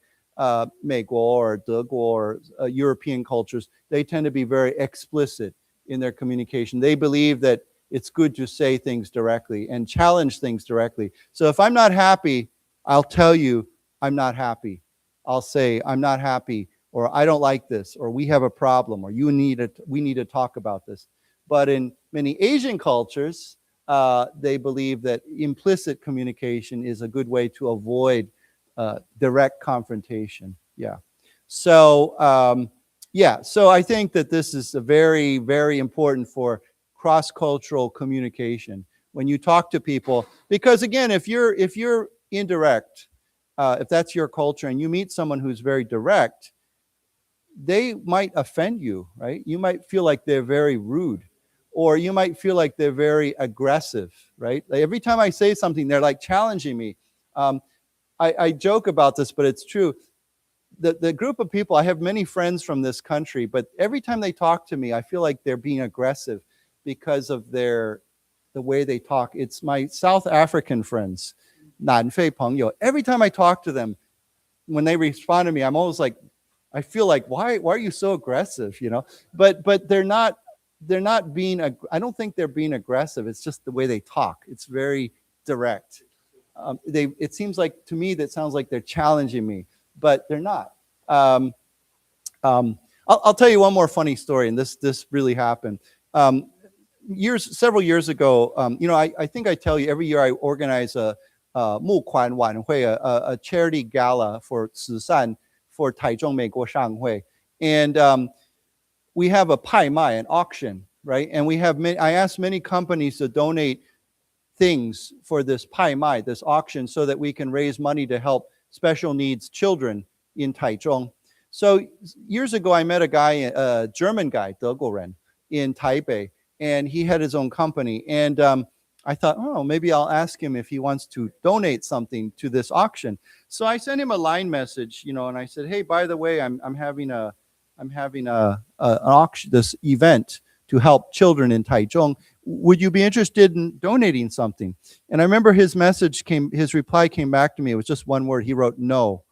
美国 or 德国 or European cultures, they tend to be very explicit in their communication. They believe that it's good to say things directly and challenge things directly. So if I'm not happy, I'll tell you I'm not happy. I'll say I'm not happy, or I don't like this, or we have a problem, or we need to talk about this. But in many Asian cultures, they believe that implicit communication is a good way to avoid direct confrontation. So I think that this is a very, very important for cross-cultural communication when you talk to people, because again, if you're indirect, if that's your culture and you meet someone who's very direct, they might offend you, right? You might feel like they're very rude, or you might feel like they're very aggressive, right? Like every time I say something, they're like challenging me. I joke about this, but it's true. The group of people, I have many friends from this country, but every time they talk to me, I feel like they're being aggressive because of the way they talk. It's my South African friends, 南非朋友. Every time I talk to them, when they respond to me, I'm always like, I feel like, why are you so aggressive? But they're not being, I don't think they're being aggressive. It's just the way they talk. It's very direct. It seems like, to me, that sounds like they're challenging me, but they're not. I'll tell you one more funny story, and this really happened. Several years ago, I think I tell you every year I organize a 募款晚会, a charity gala for 慈善 for 台中美国商会, and we have a 拍卖, an auction, right? And I asked many companies to donate things for this 拍卖, this auction, so that we can raise money to help special needs children in Taichung. So years ago, I met a German guy, 德国人, in Taipei, and he had his own company. And I thought, maybe I'll ask him if he wants to donate something to this auction. So I sent him a line message, and I said, hey, by the way, I'm having an auction, this event to help children in Taichung. Would you be interested in donating something? And I remember his reply came back to me. It was just one word. He wrote, no.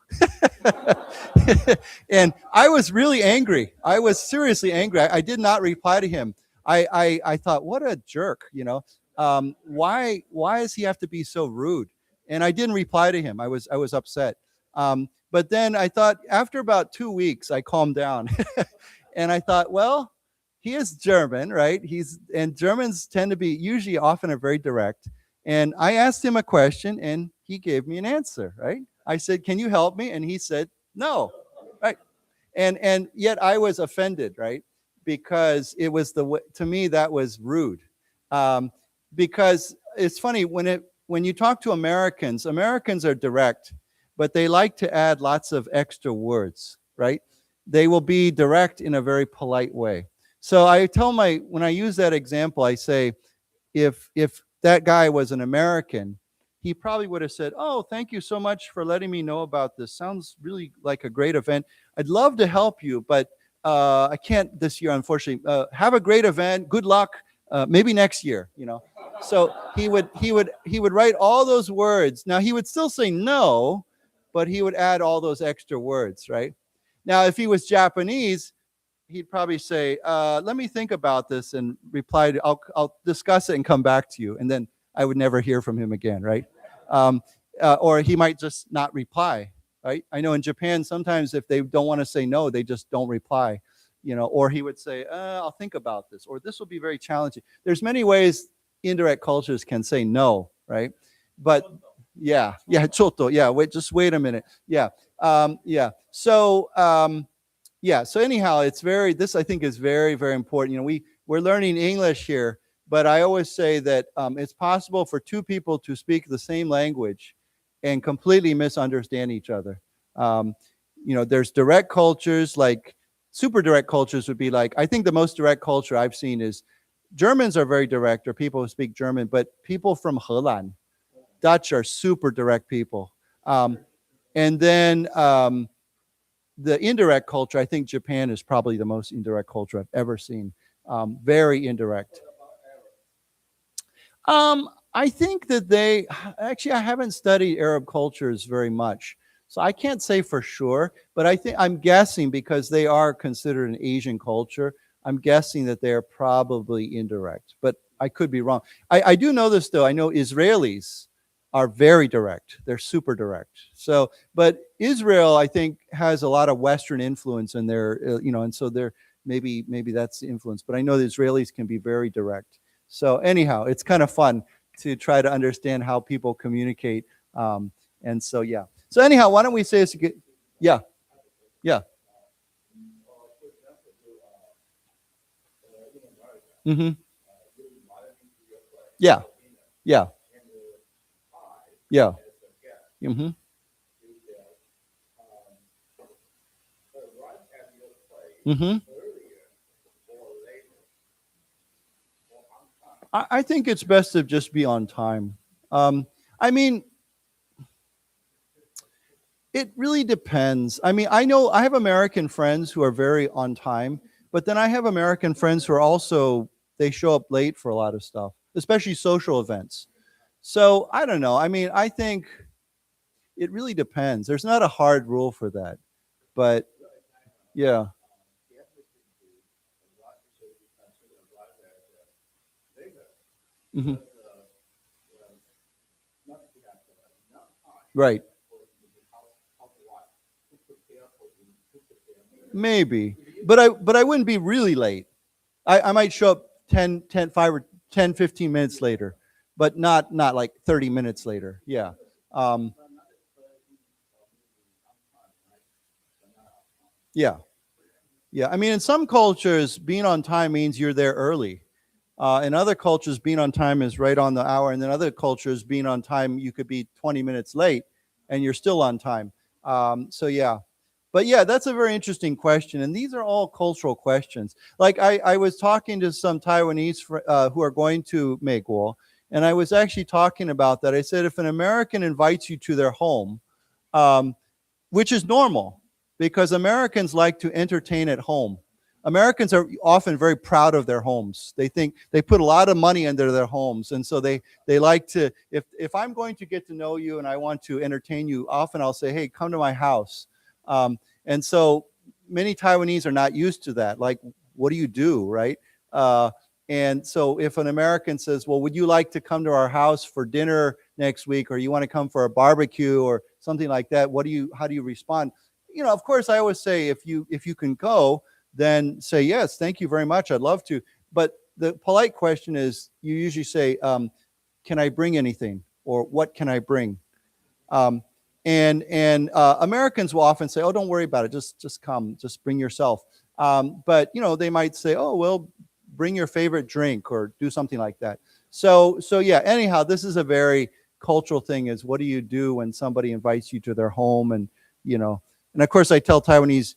And I was really angry. I was seriously angry. I did not reply to him. I thought, what a jerk, why does he have to be so rude? And I didn't reply to him. I was upset. But then I thought, after about 2 weeks, I calmed down. And I thought, well, he is German, right? And Germans tend to be usually often are very direct. And I asked him a question and he gave me an answer, right? I said, can you help me? And he said, no, right? And yet I was offended, right? Because it was to me, that was rude. Because it's funny, when you talk to Americans are direct, but they like to add lots of extra words, right? They will be direct in a very polite way. So when I use that example, I say, if that guy was an American, he probably would have said, oh, thank you so much for letting me know about this. Sounds really like a great event. I'd love to help you, but I can't this year, unfortunately. Have a great event. Good luck. Maybe next year, So he would write all those words. Now he would still say no, but he would add all those extra words, right? Now, if he was Japanese, he'd probably say, let me think about this and reply to, I'll discuss it and come back to you. And then I would never hear from him again, right? Or he might just not reply, right? I know in Japan, sometimes if they don't want to say no, they just don't reply, or he would say, I'll think about this, or this will be very challenging. There's many ways indirect cultures can say no, right? But choto, just wait a minute. So anyhow, this I think is very, very important. We're learning English here, but I always say that it's possible for two people to speak the same language and completely misunderstand each other. There's direct cultures, like super direct cultures would be like, I think the most direct culture I've seen is Germans are very direct, or people who speak German, but people from Helan, Dutch are super direct people. And then the indirect culture, I think Japan is probably the most indirect culture I've ever seen. Very indirect. I think that I haven't studied Arab cultures very much, so I can't say for sure, but I'm guessing, because they are considered an Asian culture, I'm guessing that they're probably indirect, but I could be wrong. I do know this though. I know Israelis are very direct. They're super direct. So, but Israel, I think, has a lot of Western influence in their, and so they're maybe that's the influence. But I know the Israelis can be very direct. So anyhow, it's kind of fun to try to understand how people communicate. And so, yeah. So anyhow, why don't we say this again? Yeah. Yeah. Mm-hmm. Yeah. Yeah. Yeah. Mm-hmm. Mm-hmm. I think it's best to just be on time. I mean, it really depends. I mean, I know I have American friends who are very on time, but then I have American friends who are also, they show up late for a lot of stuff, especially social events. So I don't know. I mean, I think it really depends. There's not a hard rule for that, but yeah. Mm-hmm. Right. Maybe, but I wouldn't be really late. I might show up 5 or 10, 15 minutes later, but not like 30 minutes later. Yeah. Yeah. Yeah. I mean, in some cultures, being on time means you're there early. In other cultures, being on time is right on the hour. And then other cultures, being on time, you could be 20 minutes late and you're still on time. So yeah. But yeah, that's a very interesting question. And these are all cultural questions. Like I was talking to some Taiwanese who are going to Meiguo, and I was actually talking about that. I said, if an American invites you to their home, which is normal, because Americans like to entertain at home. Americans are often very proud of their homes. They think they put a lot of money into their homes. And so they like to, if I'm going to get to know you and I want to entertain you, often I'll say, hey, come to my house. And so many Taiwanese are not used to that. Like, what do you do, right? And so if an American says, well, would you like to come to our house for dinner next week, or you want to come for a barbecue or something like that, how do you respond? Of course, I always say, if you can go, then say, yes, thank you very much, I'd love to. But the polite question is, you usually say, can I bring anything? Or what can I bring? And Americans will often say, oh, don't worry about it, just come, just bring yourself. But they might say, oh, well, bring your favorite drink or do something like that. So yeah, anyhow, this is a very cultural thing, is what do you do when somebody invites you to their home? And and of course I tell Taiwanese,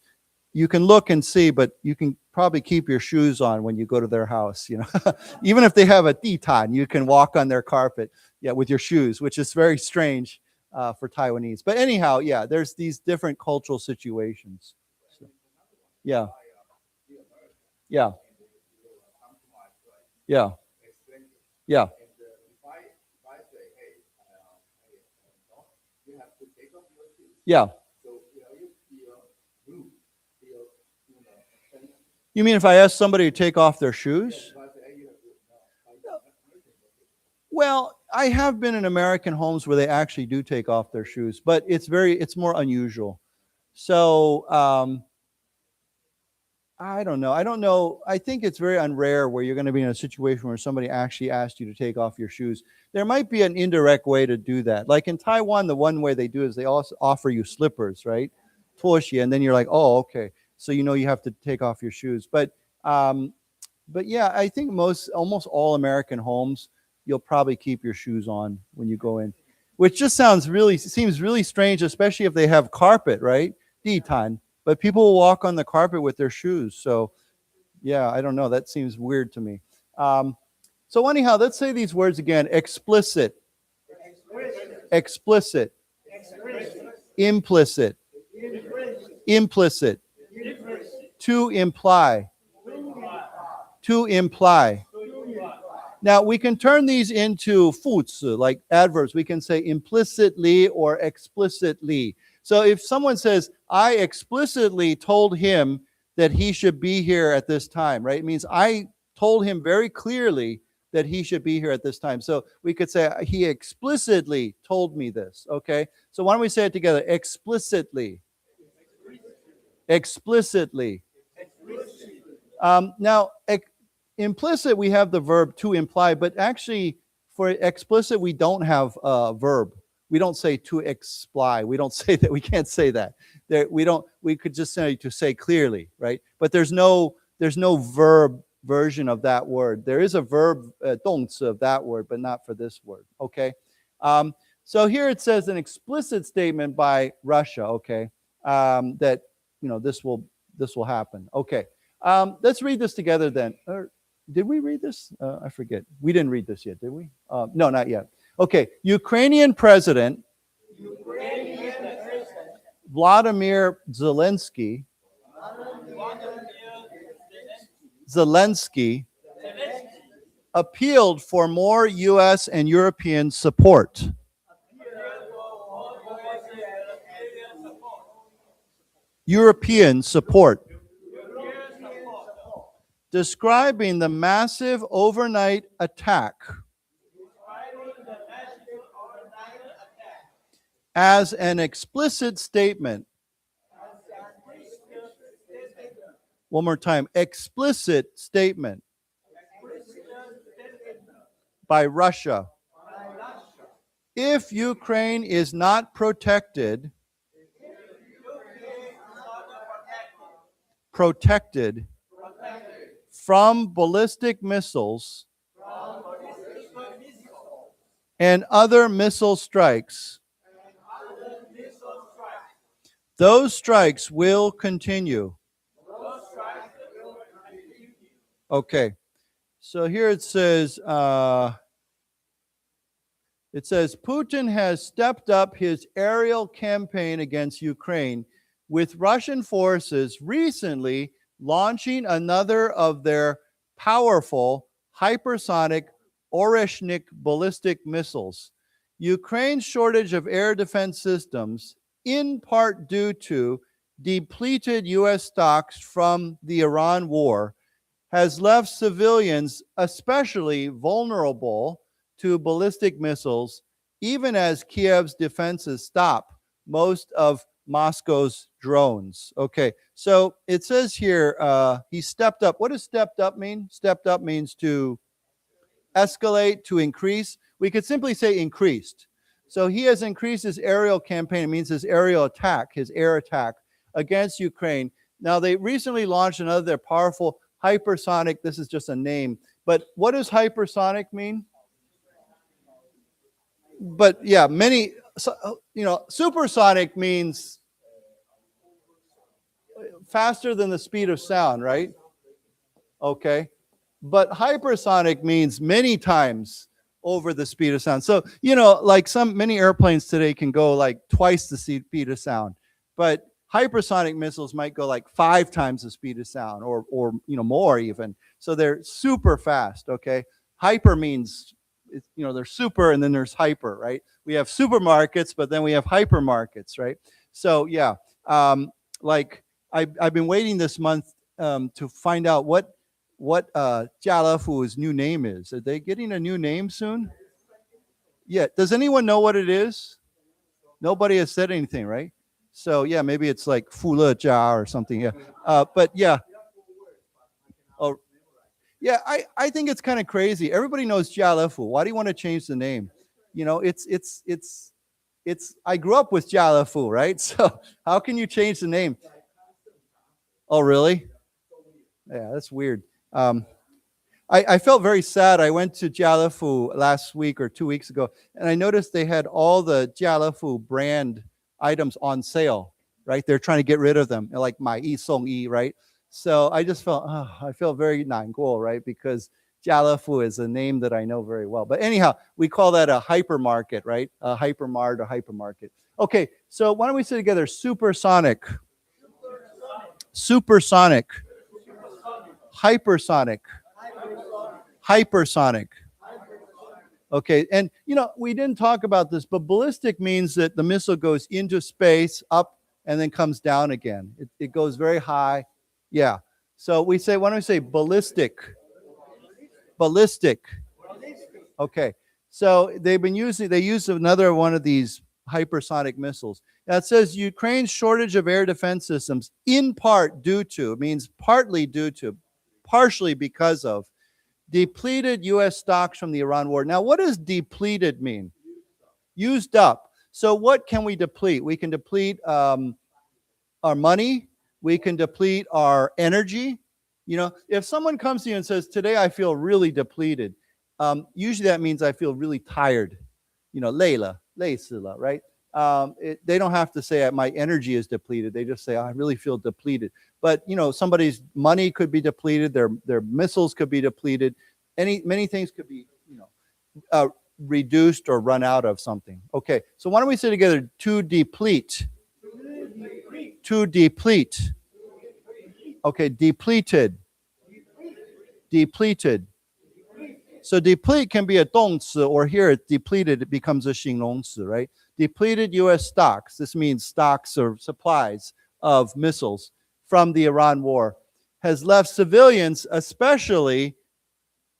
you can look and see, but you can probably keep your shoes on when you go to their house. Even if they have a ditan, you can walk on their carpet, with your shoes, which is very strange for Taiwanese. But anyhow, yeah, there's these different cultural situations. So, yeah. Yeah. Yeah. Yeah. Yeah. You mean if I ask somebody to take off their shoes? Well, I have been in American homes where they actually do take off their shoes, but it's more unusual. So I don't know. I think it's very unrare where you're going to be in a situation where somebody actually asked you to take off your shoes. There might be an indirect way to do that. Like in Taiwan, the one way they do is they also offer you slippers, right? And then you're like, oh, okay. So you have to take off your shoes. But yeah, I think almost all American homes, you'll probably keep your shoes on when you go in. which just seems really strange, especially if they have carpet, right? 地毯. But people will walk on the carpet with their shoes. So yeah, I don't know. That seems weird to me. So anyhow, let's say these words again. Explicit. Explicit. Implicit. Implicit. To imply. To imply. Now, we can turn these into 副词, like adverbs. We can say implicitly or explicitly. So if someone says, I explicitly told him that he should be here at this time, right? It means I told him very clearly that he should be here at this time. So we could say, he explicitly told me this, okay? So why don't we say it together? Explicitly. Explicitly. Now, implicit, we have the verb to imply, but actually for explicit, we don't have a verb. We don't say to exply. We don't say that. We can't say that. We could just say to say clearly, right? But there's no verb version of that word. There is a verb 动词 of that word, but not for this word, okay? So here it says an explicit statement by Russia, okay, that, this will happen. Okay, let's read this together then. Did we read this? I forget. We didn't read this yet, did we? No, not yet. Okay, Ukrainian President Vladimir Zelensky appealed for more U.S. and European support. European support. Describing the massive overnight attack as an explicit statement. One more time. Explicit statement by Russia. If Ukraine is not protected from ballistic missiles and other missile strikes, those strikes will continue. Okay, so here it says Putin has stepped up his aerial campaign against Ukraine, with Russian forces recently launching another of their powerful hypersonic Oreshnik ballistic missiles. Ukraine's shortage of air defense systems, in part due to depleted U.S. stocks from the Iran war, has left civilians especially vulnerable to ballistic missiles, even as Kiev's defenses stop most of Moscow's drones. Okay, so it says here he stepped up. What does stepped up mean? Stepped up means to escalate, to increase. We could simply say increased. So he has increased his aerial campaign. It means his aerial attack, his air attack against Ukraine. Now, they recently launched another of their powerful hypersonic, this is just a name, but what does hypersonic mean? But yeah, supersonic means faster than the speed of sound, right? Okay, but hypersonic means many times over the speed of sound. So, like many airplanes today can go like twice the speed of sound, but hypersonic missiles might go like 5 times the speed of sound or more even. So they're super fast, okay? Hyper means, they're super and then there's hyper, right? We have supermarkets, but then we have hypermarkets, right? So yeah, like I've been waiting this month to find out what Jialefu's new name is. Are they getting a new name soon? Yeah, does anyone know what it is? Nobody has said anything, right? So yeah, maybe it's like Fulejia or something. Yeah, but yeah. Oh, yeah. I think it's kind of crazy. Everybody knows Jialefu. Why do you want to change the name? It's. I grew up with Jialefu, right? So how can you change the name? Oh, really? Yeah, that's weird. I felt very sad. I went to Jialefu last week or 2 weeks ago, and I noticed they had all the Jialefu brand items on sale, right? They're trying to get rid of them, like my yi song yi, right? So I just felt, I felt very 难过, right? Because Jialefu is a name that I know very well. But anyhow, we call that a hypermarket, right? A hypermart or hypermarket. Okay, so why don't we say together, supersonic, supersonic, hypersonic, hypersonic. Okay, and you know, we didn't talk about this, but ballistic means that the missile goes into space, up, and then comes down again. It goes very high. Yeah. So we say, why don't we say ballistic? Ballistic. Okay. So they use another one of these hypersonic missiles. That says Ukraine's shortage of air defense systems, in part due to, it means partly due to, partially because of, depleted U.S. stocks from the Iran war. Now, what does depleted mean? Used up. So what can we deplete? We can deplete our money. We can deplete our energy. You know, if someone comes to you and says, today I feel really depleted, usually that means I feel really tired. You know, 累了, 累死了, right? They don't have to say my energy is depleted. They just say, I really feel depleted. But, you know, somebody's money could be depleted. Their missiles could be depleted. Many things could be, you know, reduced or run out of something. Okay, so why don't we say together, to deplete. To deplete. Okay, depleted. Depleted. So deplete can be a 动词, or here it's depleted, it becomes a 形容词, right? Depleted U.S. stocks. This means stocks or supplies of missiles from the Iran war has left civilians especially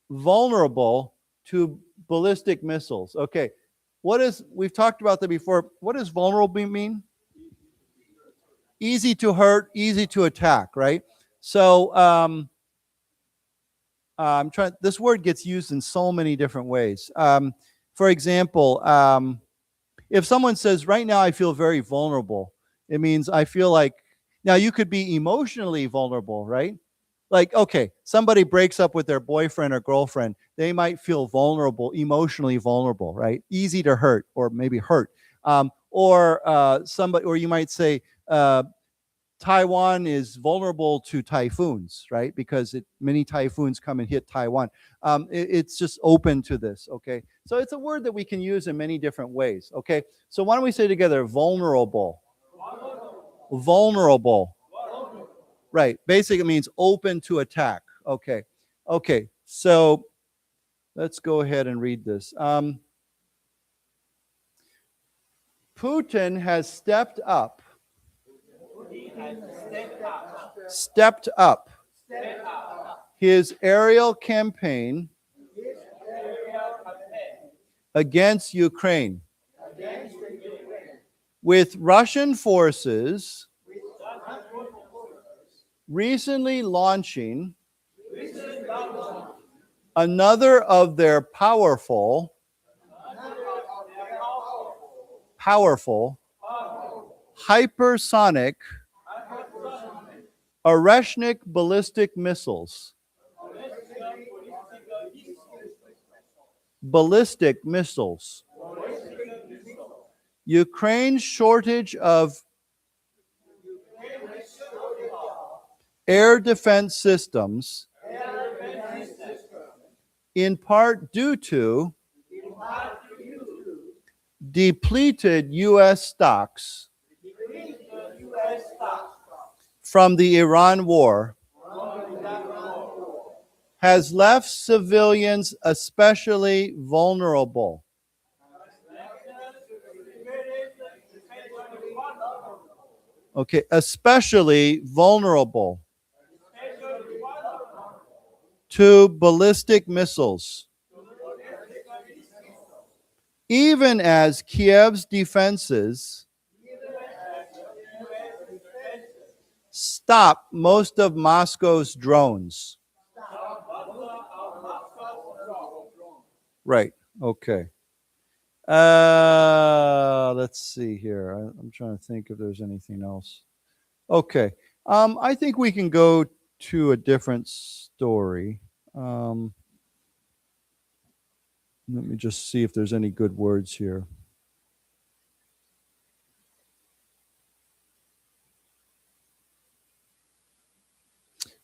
vulnerable to ballistic missiles. Okay, we've talked about that before. What does vulnerable mean? Easy to hurt, easy to attack, right? So this word gets used in so many different ways. For example, if someone says, right now I feel very vulnerable, it means I feel like, now you could be emotionally vulnerable, right? Like, okay, somebody breaks up with their boyfriend or girlfriend, they might feel vulnerable, emotionally vulnerable, right? Easy to hurt, or maybe hurt. Or you might say, Taiwan is vulnerable to typhoons, right? Because many typhoons come and hit Taiwan. It's just open to this, okay? So it's a word that we can use in many different ways, okay? So why don't we say together, vulnerable? Vulnerable. Right, basically it means open to attack. Okay, okay, so let's go ahead and read this. Putin has stepped up. Stepped up his aerial campaign against Ukraine, with Russian forces recently launching another of their powerful hypersonic Oreshnik ballistic missiles. Ballistic missiles. Ukraine's shortage of air defense systems, in part due to depleted U.S. stocks from the Iran war, has left civilians especially vulnerable. Okay, especially vulnerable to ballistic missiles, even as Kiev's defenses stop most of Moscow's drones. Right, okay. Let's see here. I'm trying to think if there's anything else. Okay, I think we can go to a different story. Let me just see if there's any good words here.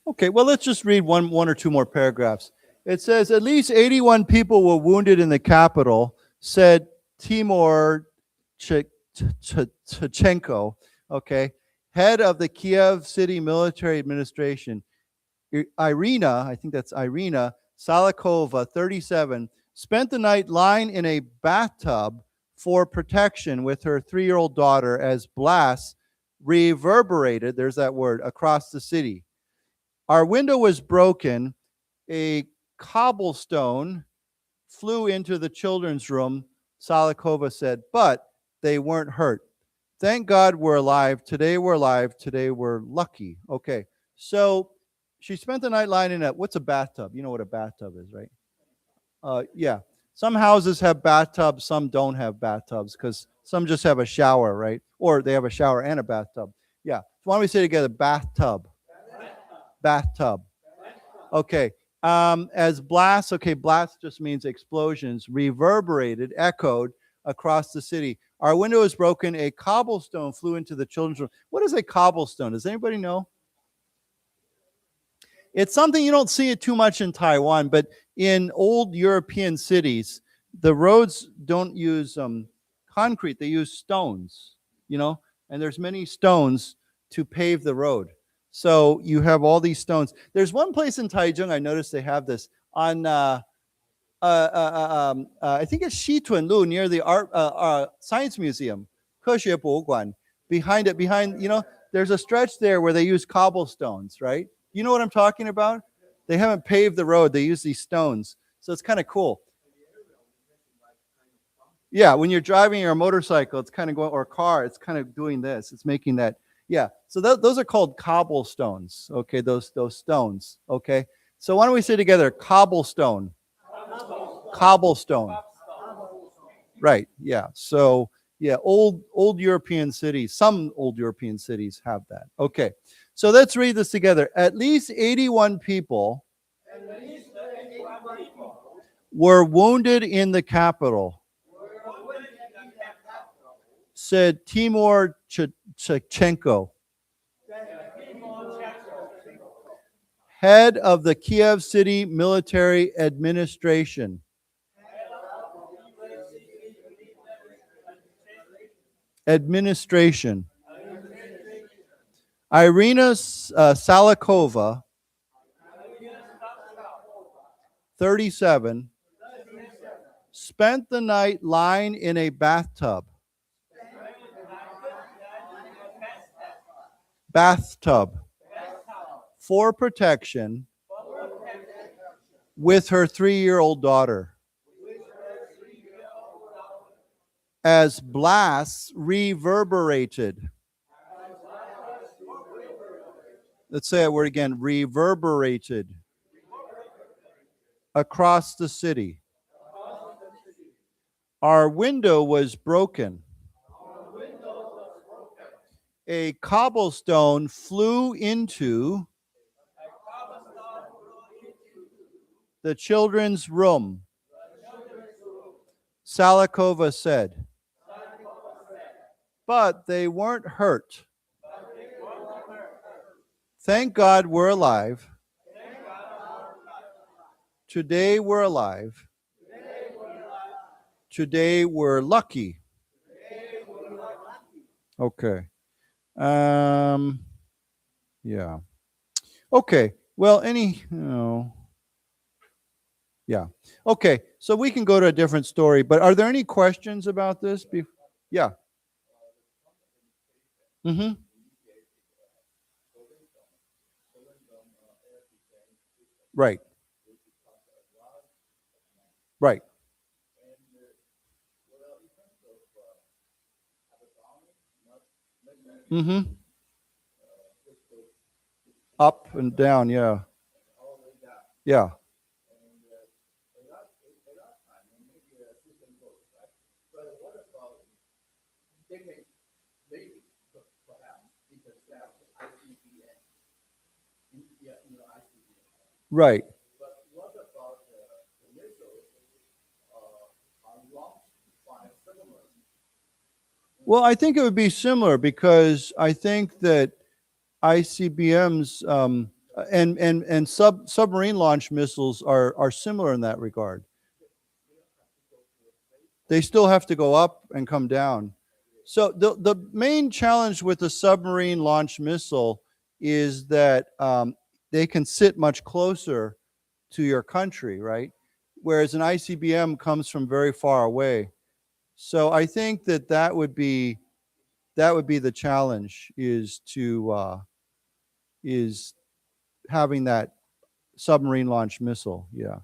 Okay, well, let's just read one or two more paragraphs. It says, at least 81 people were wounded in the capital, said Timur Tchenko, okay, head of the Kiev City Military Administration. Irina, I think that's Irina Salakova, 37, spent the night lying in a bathtub for protection with her 3-year-old daughter as blasts reverberated, there's that word, across the city. Our window was broken. A cobblestone flew into the children's room, Salakova said, but they weren't hurt. Thank God we're alive. Today we're alive. Today we're lucky. Okay, so she spent the night lying in what's a bathtub? You know what a bathtub is, right? Yeah. Some houses have bathtubs, some don't have bathtubs, because some just have a shower, right? Or they have a shower and a bathtub. Yeah. So why don't we say together, bathtub? Bathtub. Okay. As blasts, okay, blast just means explosions, reverberated, echoed across the city. Our window is broken. A cobblestone flew into the children's room. What is a cobblestone? Does anybody know? It's something you don't see it too much in Taiwan, but in old European cities, the roads don't use concrete. They use stones, you know, and there's many stones to pave the road. So you have all these stones. There's one place in Taichung, I noticed they have this, on, I think it's Shituanlu, near the Science Museum, 科学博物馆. Behind, you know, there's a stretch there where they use cobblestones, right? You know what I'm talking about? They haven't paved the road. They use these stones. So it's kind of cool. Yeah, when you're driving your motorcycle, it's kind of going, or car, it's kind of doing this. It's making that. Yeah, so those are called cobblestones, okay, those stones, okay? So why don't we say together, cobblestone. Cobblestone. Right, yeah. So, yeah, old European cities, some old European cities have that. Okay, so let's read this together. At least 81 people were wounded in the capital, said Timur Tchenko, head of the Kiev City Military Administration. Irina Salakova, 37, spent the night lying in a bathtub. For protection with her 3-year-old daughter. As blasts reverberated. Let's say that word again, reverberated. Across the city. Our window was broken. A cobblestone flew into the children's room. Salakova said. But they weren't hurt. Thank God we're alive. Today we're alive. Today we're lucky. Okay. Yeah. Okay. Well, yeah. Okay. So we can go to a different story, but are there any questions about this? Yeah. Mm-hmm. Right. Right. Mm-hmm. Up and down, yeah. Yeah. Right. Well, I think it would be similar because I think that ICBMs and submarine launch missiles are similar in that regard. They still have to go up and come down. So the main challenge with a submarine launch missile is that they can sit much closer to your country, right? Whereas an ICBM comes from very far away. So I think that would be the challenge, is having that submarine launch missile. Yeah.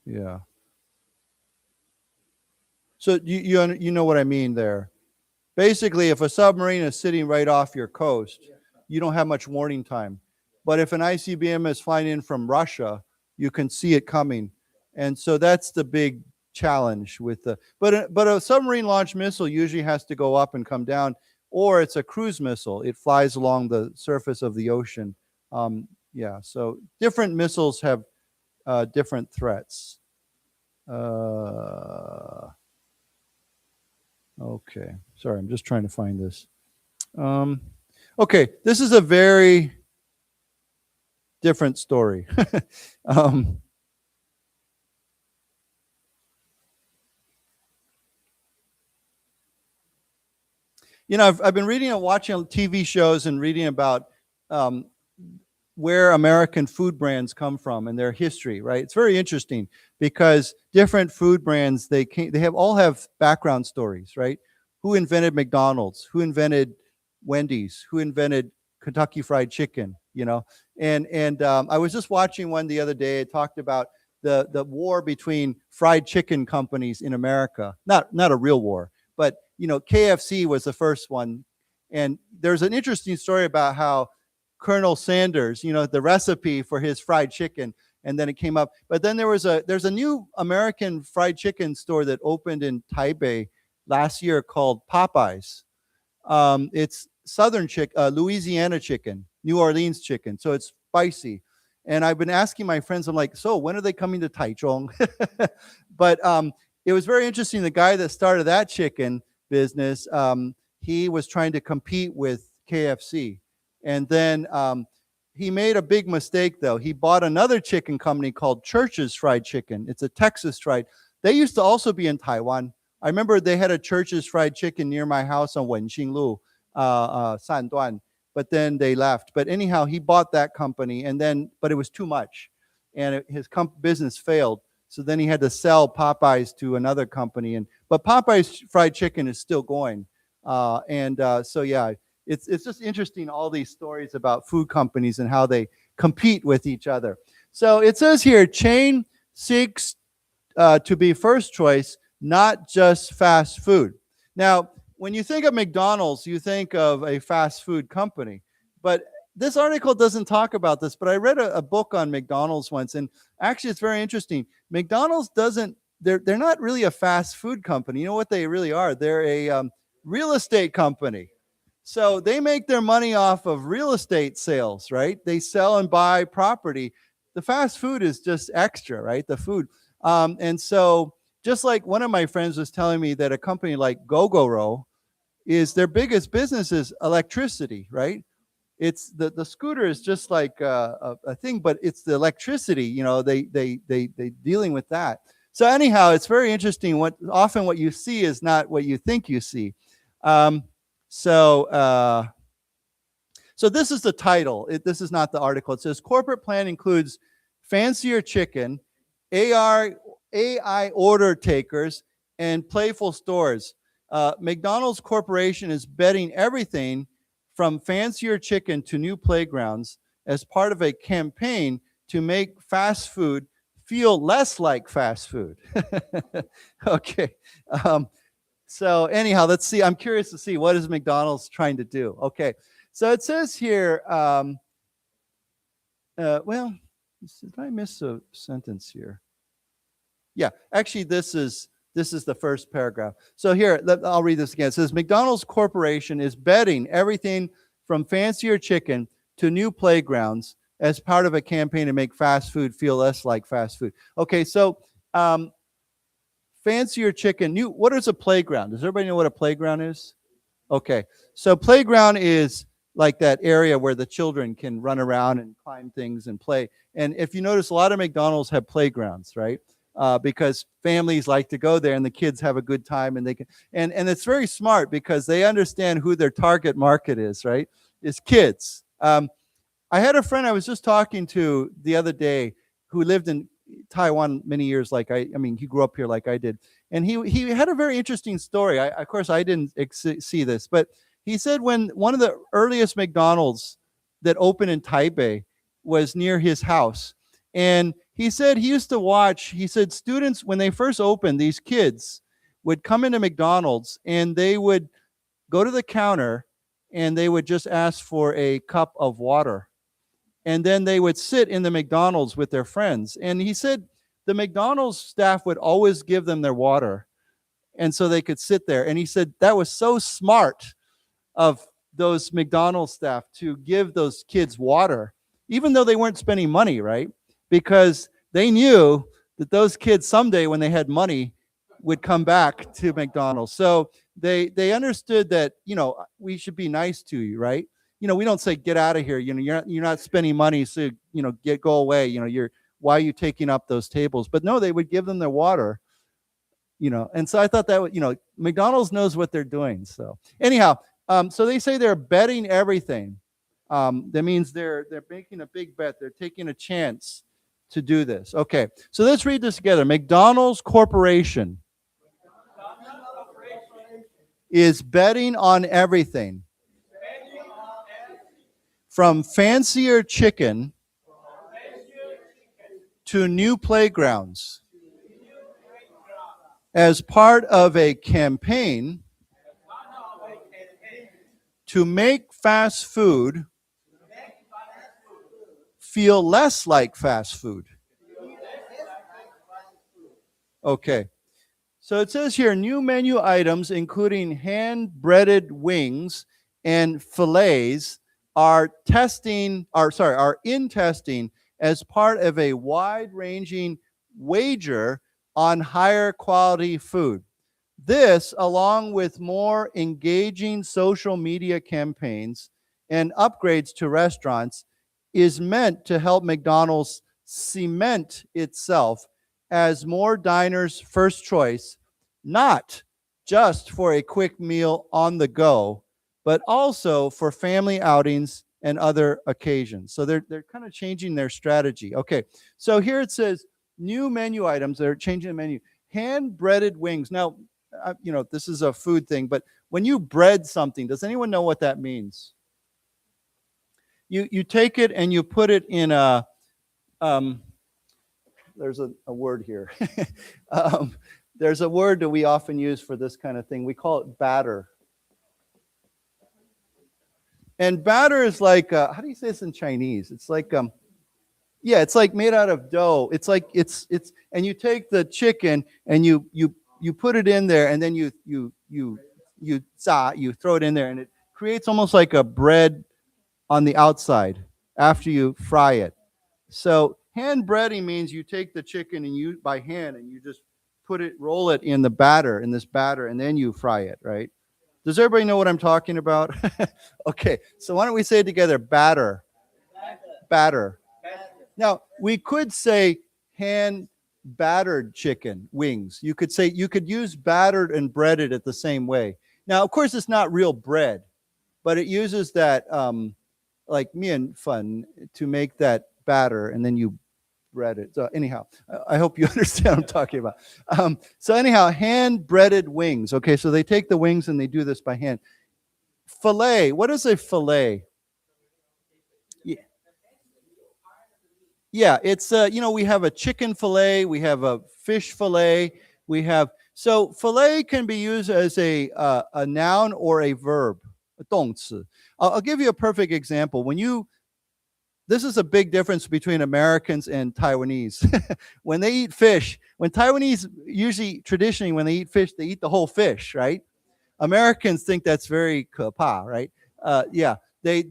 Yeah. So you know what I mean there. Basically, if a submarine is sitting right off your coast, you don't have much warning time. But if an ICBM is flying in from Russia, you can see it coming. And so that's the big challenge with but a submarine launch missile usually has to go up and come down, or it's a cruise missile. It flies along the surface of the ocean. Yeah, so different missiles have different threats. Okay, sorry, I'm just trying to find this. Okay, this is a very different story. You know, I've been reading and watching TV shows and reading about where American food brands come from and their history, right? It's very interesting because different food brands, they all have background stories, right? Who invented McDonald's? Who invented Wendy's? Who invented Kentucky Fried Chicken? You know, and I was just watching one the other day. It talked about the war between fried chicken companies in America. Not a real war, but you know, KFC was the first one, and there's an interesting story about how Colonel Sanders, you know, the recipe for his fried chicken, and then it came up. But then there's a new American fried chicken store that opened in Taipei last year called Popeyes. It's Southern Louisiana chicken, New Orleans chicken, so it's spicy. And I've been asking my friends, I'm like, so when are they coming to Taichung? But it was very interesting. The guy that started that chicken business, he was trying to compete with KFC. And then he made a big mistake, though. He bought another chicken company called Church's Fried Chicken. It's a Texas fried. They used to also be in Taiwan. I remember they had a Church's Fried Chicken near my house on Wenxing Lu, Sanduan, but then they left. But anyhow, he bought that company, but it was too much, and his business failed. So then he had to sell Popeyes to another company, but Popeyes Fried Chicken is still going. So yeah, it's just interesting, all these stories about food companies and how they compete with each other. So it says here, chain seeks to be first choice, not just fast food. Now, when you think of McDonald's, you think of a fast food company, but this article doesn't talk about this, but I read a book on McDonald's once, and actually it's very interesting. McDonald's they're not really a fast food company. You know what they really are? They're a real estate company. So they make their money off of real estate sales, right? They sell and buy property. The fast food is just extra, right? The food. And so just like one of my friends was telling me that a company like Gogoro is their biggest business is electricity, right? It's the scooter is just like a thing, but it's the electricity, you know, they dealing with that. So anyhow, it's very interesting. Often what you see is not what you think you see. So this is the title. This is not the article. It says corporate plan includes fancier chicken, AI order takers, and playful stores. McDonald's Corporation is betting everything from fancier chicken to new playgrounds as part of a campaign to make fast food feel less like fast food. Okay. So anyhow, let's see. I'm curious to see what is McDonald's trying to do. Okay. So it says here, well, did I miss a sentence here? Yeah, actually, this is the first paragraph. So here, I'll read this again. It says, McDonald's Corporation is betting everything from fancier chicken to new playgrounds as part of a campaign to make fast food feel less like fast food. Okay, so fancier chicken. What is a playground? Does everybody know what a playground is? Okay, so playground is like that area where the children can run around and climb things and play. And if you notice, a lot of McDonald's have playgrounds, right? Because families like to go there and the kids have a good time, and they can, and it's very smart because they understand who their target market is, right? Is kids. I had a friend I was just talking to the other day who lived in Taiwan many years, like I mean, he grew up here like I did. And he had a very interesting story. Of course, I didn't see this, but he said when one of the earliest McDonald's that opened in Taipei was near his house. And he said he used to watch, he said students, when they first opened, these kids would come into McDonald's and they would go to the counter and they would just ask for a cup of water. And then they would sit in the McDonald's with their friends. And he said the McDonald's staff would always give them their water. And so they could sit there. And he said that was so smart of those McDonald's staff to give those kids water, even though they weren't spending money, right? Because they knew that those kids someday when they had money would come back to McDonald's. So they understood that, you know, we should be nice to you, right? You know, we don't say get out of here. You know, you're not spending money, so you know, go away. You know, why are you taking up those tables? But no, they would give them their water. You know, and so I thought that, you know, McDonald's knows what they're doing. So anyhow, so they say they're betting everything. That means they're making a big bet. They're taking a chance to do this. Okay, so let's read this together. McDonald's Corporation is betting on everything. From fancier chicken to new playgrounds as part of a campaign to make fast food feel less like fast food. Okay. So it says here, new menu items including hand-breaded wings and fillets are in testing as part of a wide-ranging wager on higher quality food. This, along with more engaging social media campaigns and upgrades to restaurants, is meant to help McDonald's cement itself as more diners' first choice, not just for a quick meal on the go, but also for family outings and other occasions. So they're kind of changing their strategy. Okay, so here it says new menu items. They're changing the menu. Hand-breaded wings. Now, you know, this is a food thing, but when you bread something, does anyone know what that means? You take it and you put it in a, there's a word here. There's a word that we often use for this kind of thing. We call it batter. And batter is like, how do you say this in Chinese? It's like, yeah, it's like made out of dough. It's like, and you take the chicken and you put it in there, and then you throw it in there, and it creates almost like a bread on the outside after you fry it. So hand breading means you take the chicken and by hand, and you just roll it in this batter, and then you fry it, right? Does everybody know what I'm talking about? Okay, so why don't we say it together? Batter. Batter. Now, we could say hand battered chicken wings. You could use battered and breaded at the same way. Now, of course, it's not real bread, but it uses that like mian fan to make that batter, and then you bread it. So anyhow, I hope you understand what I'm talking about. So anyhow, hand-breaded wings. Okay, so they take the wings and they do this by hand. Fillet. What is a fillet? Yeah, it's you know, we have a chicken fillet, we have a fish fillet, so fillet can be used as a noun or a verb, a 动词. I'll give you a perfect example. This is a big difference between Americans and Taiwanese. When they eat fish, when Taiwanese traditionally when they eat fish, they eat the whole fish, right? Americans think that's very 可怕, right? Yeah, they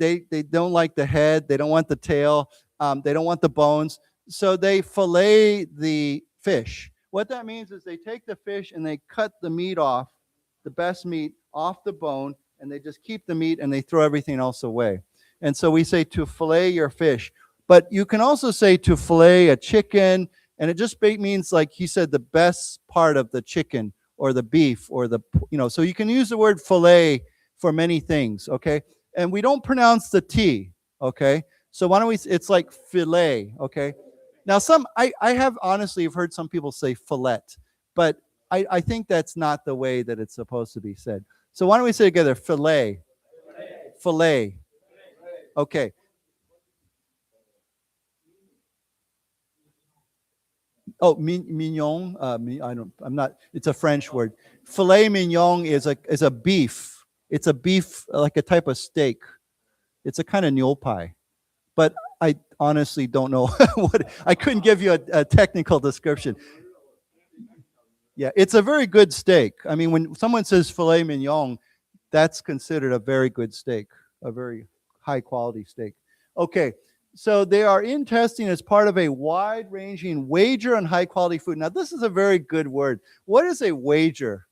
don't like the head, they don't want the tail, they don't want the bones, so they fillet the fish. What that means is they take the fish and they cut the meat off, the best meat off the bone, and they just keep the meat and they throw everything else away. And so we say to fillet your fish. But you can also say to fillet a chicken, and it just means, like he said, the best part of the chicken or the beef or the, so you can use the word fillet for many things, okay? And we don't pronounce the T, okay? So why don't we, it's like fillet, okay? Now I have honestly heard some people say fillet, but I think that's not the way that it's supposed to be said. So why don't we say together, fillet, fillet. Okay. Oh, mignon. I'm not. It's a French word. Filet mignon is a beef. It's a beef, like a type of steak. It's a kind of niu pie, but I honestly don't know what. I couldn't give you a technical description. Yeah, it's a very good steak. I mean, when someone says filet mignon, that's considered a very good steak, a very high quality steak. Okay. So they are in testing as part of a wide-ranging wager on high-quality food. Now, this is a very good word. What is a wager?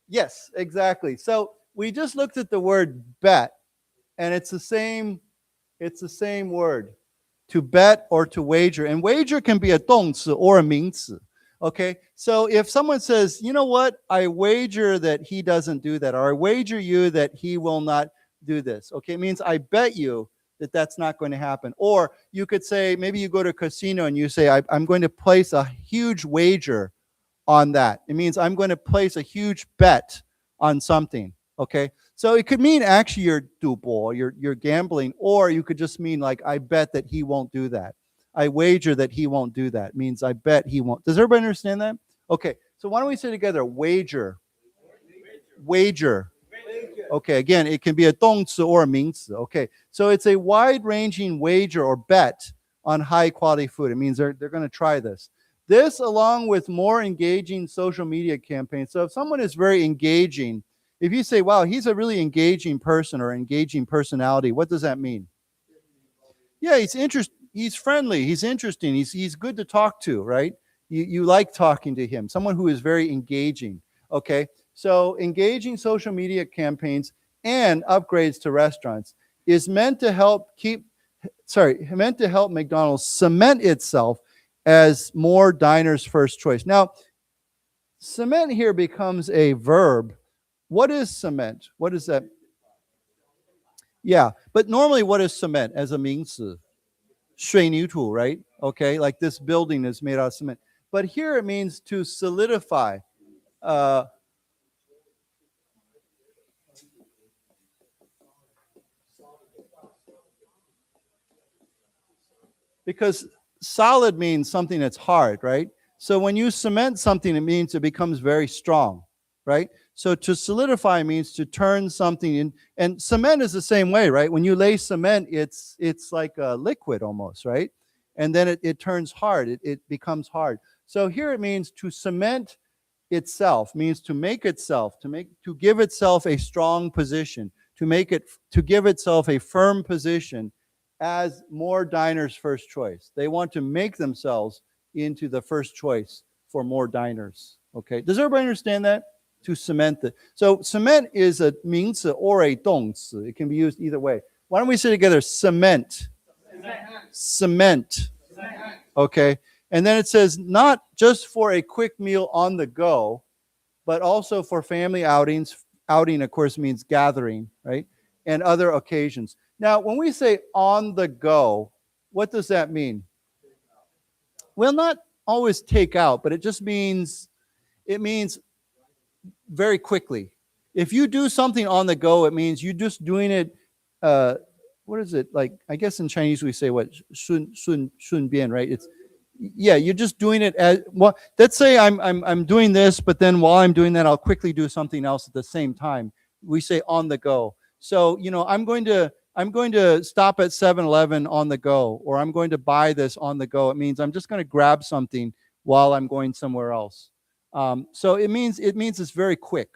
Yes, exactly. So we just looked at the word bet, and it's the same word, to bet or to wager. And wager can be a 动词 or a 名词. Okay, so if someone says, you know what, I wager that he doesn't do that, or I wager you that he will not do this. Okay, it means I bet you that that's not going to happen. Or you could say, maybe you go to a casino and you say, I'm going to place a huge wager on that. It means I'm going to place a huge bet on something, okay? So it could mean actually you're 赌博, you're gambling, or you could just mean like, I bet that he won't do that. I wager that he won't do that. It means I bet he won't. Does everybody understand that? Okay, so why don't we say together, wager. Wager. Okay, again, it can be a 动词 or a 名词. Okay, so it's a wide-ranging wager or bet on high-quality food. It means they're going to try this. This, along with more engaging social media campaigns. So if someone is very engaging, if you say, wow, he's a really engaging person or engaging personality, what does that mean? Yeah, he's friendly, he's interesting, he's good to talk to, right? You like talking to him, someone who is very engaging, okay? So engaging social media campaigns and upgrades to restaurants is meant to help McDonald's cement itself as more diners' first choice. Now, cement here becomes a verb. What is cement? What is that? Yeah, but normally what is cement as a 名词? 水泥土, right? Okay, like this building is made out of cement. But here it means to solidify. Because solid means something that's hard, right? So when you cement something, it means it becomes very strong, right? So to solidify means to turn something in, and cement is the same way, right? When you lay cement, it's like a liquid almost, right? And then it turns hard, it becomes hard. So here it means to cement itself, means to make itself, to give itself a strong position, to give itself a firm position as more diners' first choice. They want to make themselves into the first choice for more diners. Okay, does everybody understand that? To cement it. So cement is a 名词 or a 动词. It can be used either way. Why don't we say together, cement? Cement. Okay, and then it says not just for a quick meal on the go, but also for family outings. Outing, of course, means gathering, right? And other occasions. Now, when we say on the go, what does that mean? Well, not always take out, but it just means, very quickly. If you do something on the go, it means you're just doing it, what is it? Like, I guess in Chinese we say what? 顺便, right? It's, yeah, you're just doing it as, well, let's say I'm doing this, but then while I'm doing that, I'll quickly do something else at the same time. We say on the go. So, I'm going to stop at 7-Eleven on the go, or I'm going to buy this on the go. It means I'm just going to grab something while I'm going somewhere else. So it means it's very quick,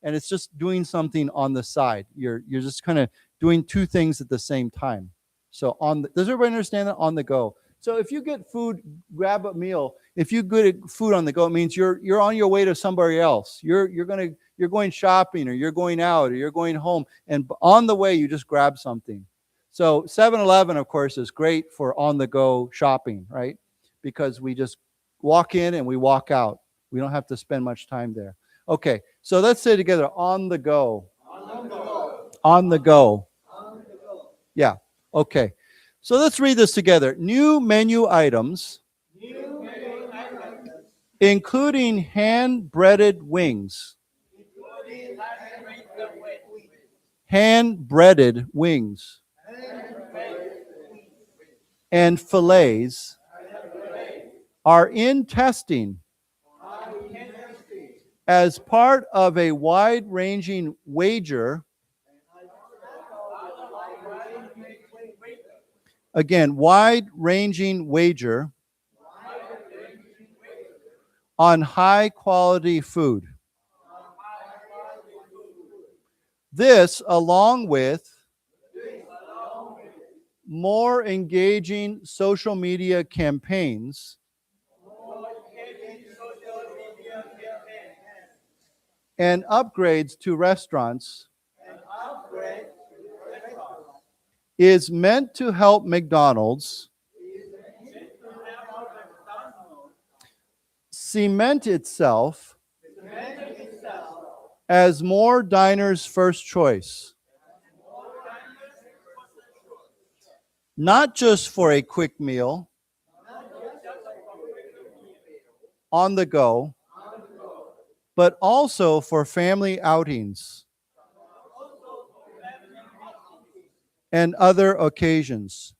and it's just doing something on the side. You're just kind of doing two things at the same time. So does everybody understand that? On the go. So if you get food, grab a meal. If you get food on the go, it means you're on your way to somebody else. You're going shopping, or you're going out, or you're going home, and on the way you just grab something. So 7-Eleven, of course, is great for on-the-go shopping, right? Because we just walk in and we walk out. We don't have to spend much time there. Okay, so let's say together, on the go. On the go. On the go. On the go. Yeah, okay. So let's read this together. New menu items, including hand-breaded wings. Hand-breaded wings. And fillets are in testing as part of a wide-ranging wager. Again, wide-ranging wager on high-quality food. This, along with more engaging social media campaigns and upgrades to restaurants, is meant to help McDonald's cement itself as more diners' first choice. Not just for a quick meal, on the go, but also for family outings and other occasions.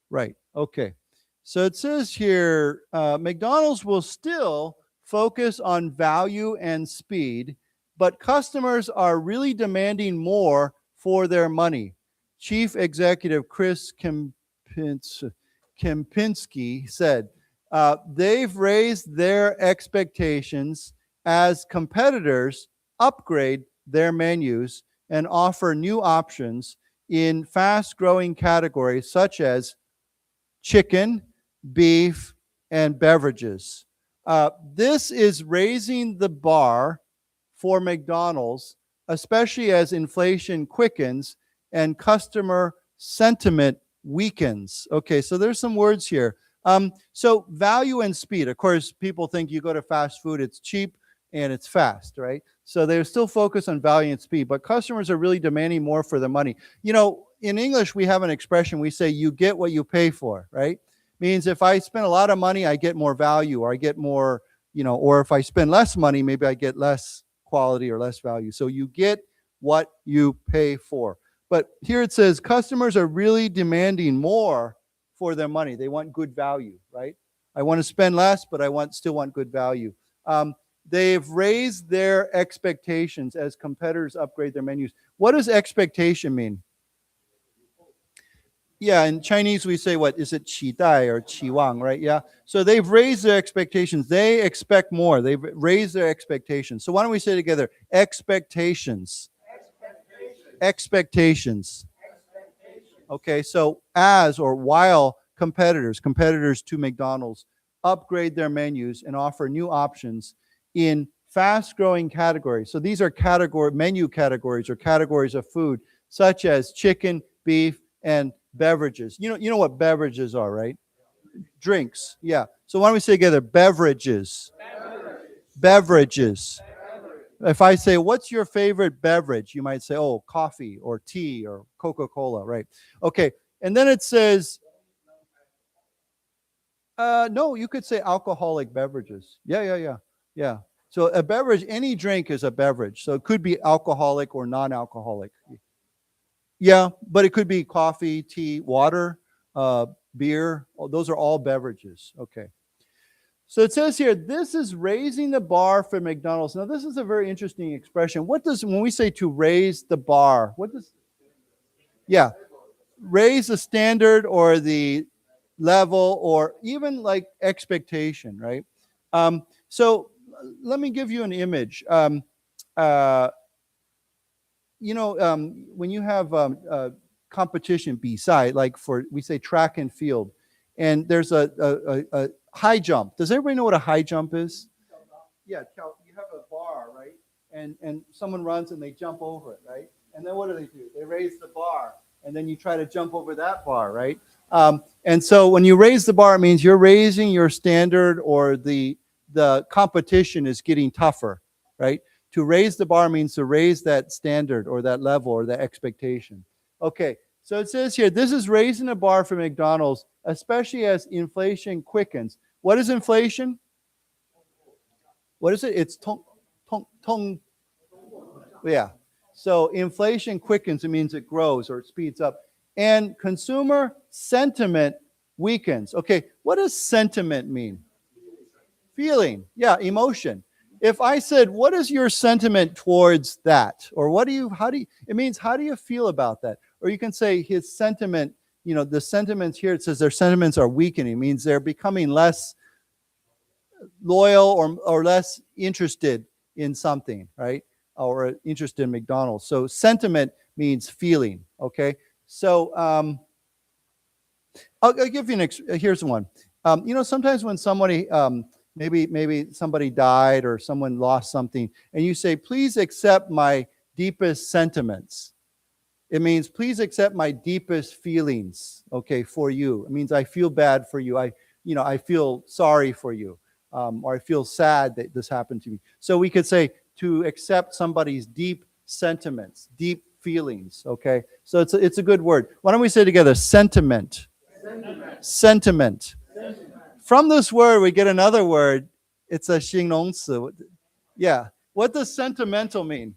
Right, okay. So it says here, McDonald's will still focus on value and speed, but customers are really demanding more for their money. Chief Executive Chris Kempinski said, they've raised their expectations as competitors upgrade their menus and offer new options in fast-growing categories such as chicken, beef, and beverages. This is raising the bar for McDonald's, especially as inflation quickens and customer sentiment weakens. Okay, so there's some words here. So value and speed. Of course, people think you go to fast food, it's cheap and it's fast, right? So they're still focused on value and speed, but customers are really demanding more for their money. You know, in English, we have an expression, we say, you get what you pay for, right? Means if I spend a lot of money, I get more value, or I get more, you know, or if I spend less money, maybe I get less quality or less value. So you get what you pay for. But here it says customers are really demanding more for their money. They want good value, right? I want to spend less, but I still want good value. They've raised their expectations as competitors upgrade their menus. What does expectation mean? Yeah, in Chinese we say, what is it, 期待 or 期望, right? Yeah. So they've raised their expectations. They expect more. They've raised their expectations. So why don't we say together, expectations. Expectations. Okay, so as or while competitors to McDonald's upgrade their menus and offer new options in fast-growing categories. So these are menu categories or categories of food, such as chicken, beef, and beverages. You know what beverages are, right? Drinks, yeah. So why don't we say together, beverages. Beverages. If I say, what's your favorite beverage? You might say, oh, coffee or tea or Coca-Cola, right? Okay, and then it says, no, you could say alcoholic beverages. Yeah. So a beverage, any drink is a beverage. So it could be alcoholic or non-alcoholic. Yeah, but it could be coffee, tea, water, beer. Those are all beverages. Okay. So it says here, this is raising the bar for McDonald's. Now, this is a very interesting expression. When we say to raise the bar, raise the standard or the level or even like expectation, right? So let me give you an image. When you have competition, 比赛, like we say track and field, and there's a high jump. Does everybody know what a high jump is? Yeah, you have a bar, right? And someone runs and they jump over it, right? And then what do? They raise the bar, and then you try to jump over that bar, right? And so when you raise the bar, it means you're raising your standard, or the competition is getting tougher, right? To raise the bar means to raise that standard or that level or that expectation. Okay, so it says here, this is raising the bar for McDonald's, especially as inflation quickens. What is inflation? What is it? It's tong. Yeah. So inflation quickens, it means it grows or it speeds up. And consumer sentiment weakens. Okay, what does sentiment mean? Feeling. Yeah, emotion. If I said, what is your sentiment towards that? Or it means, how do you feel about that? Or you can say his sentiment, the sentiments here, it says their sentiments are weakening. It means they're becoming less loyal or less interested in something, right? Or interested in McDonald's. So sentiment means feeling, okay? So I'll give you here's one. Sometimes when somebody, maybe somebody died or someone lost something, and you say, please accept my deepest sentiments. It means, please accept my deepest feelings, okay, for you. It means I feel bad for you. I feel sorry for you, or I feel sad that this happened to me. So we could say to accept somebody's deep sentiments, deep feelings, okay? So it's a good word. Why don't we say together, sentiment. Sentiment. From this word, we get another word. It's a 形容词. Yeah. What does sentimental mean?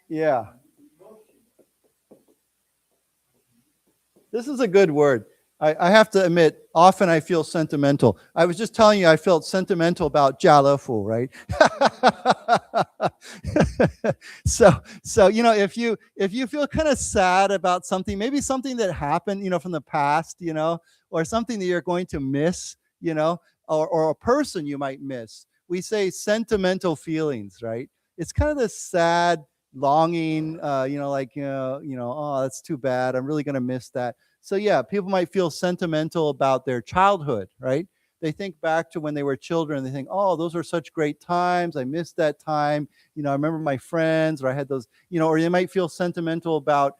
Yeah. This is a good word. I have to admit, often I feel sentimental. I was just telling you I felt sentimental about Jialefu, right? So if you feel kind of sad about something, maybe something that happened, from the past, or something that you're going to miss, or a person you might miss, we say sentimental feelings, right? It's kind of this sad longing, oh, that's too bad. I'm really going to miss that. So yeah, people might feel sentimental about their childhood, right? They think back to when they were children. They think, oh, those are such great times. I missed that time. I remember my friends, or I had those, or they might feel sentimental about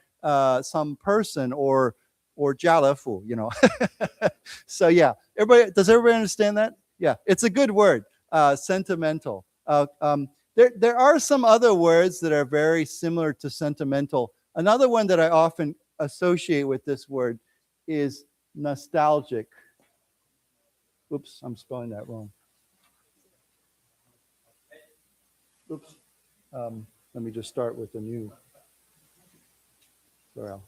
some person or Jialefu, So yeah, does everybody understand that? Yeah, it's a good word, sentimental. There are some other words that are very similar to sentimental. Another one that I often associate with this word is nostalgic. Oops, I'm spelling that wrong. Oops. Let me just start with the new. Sorry.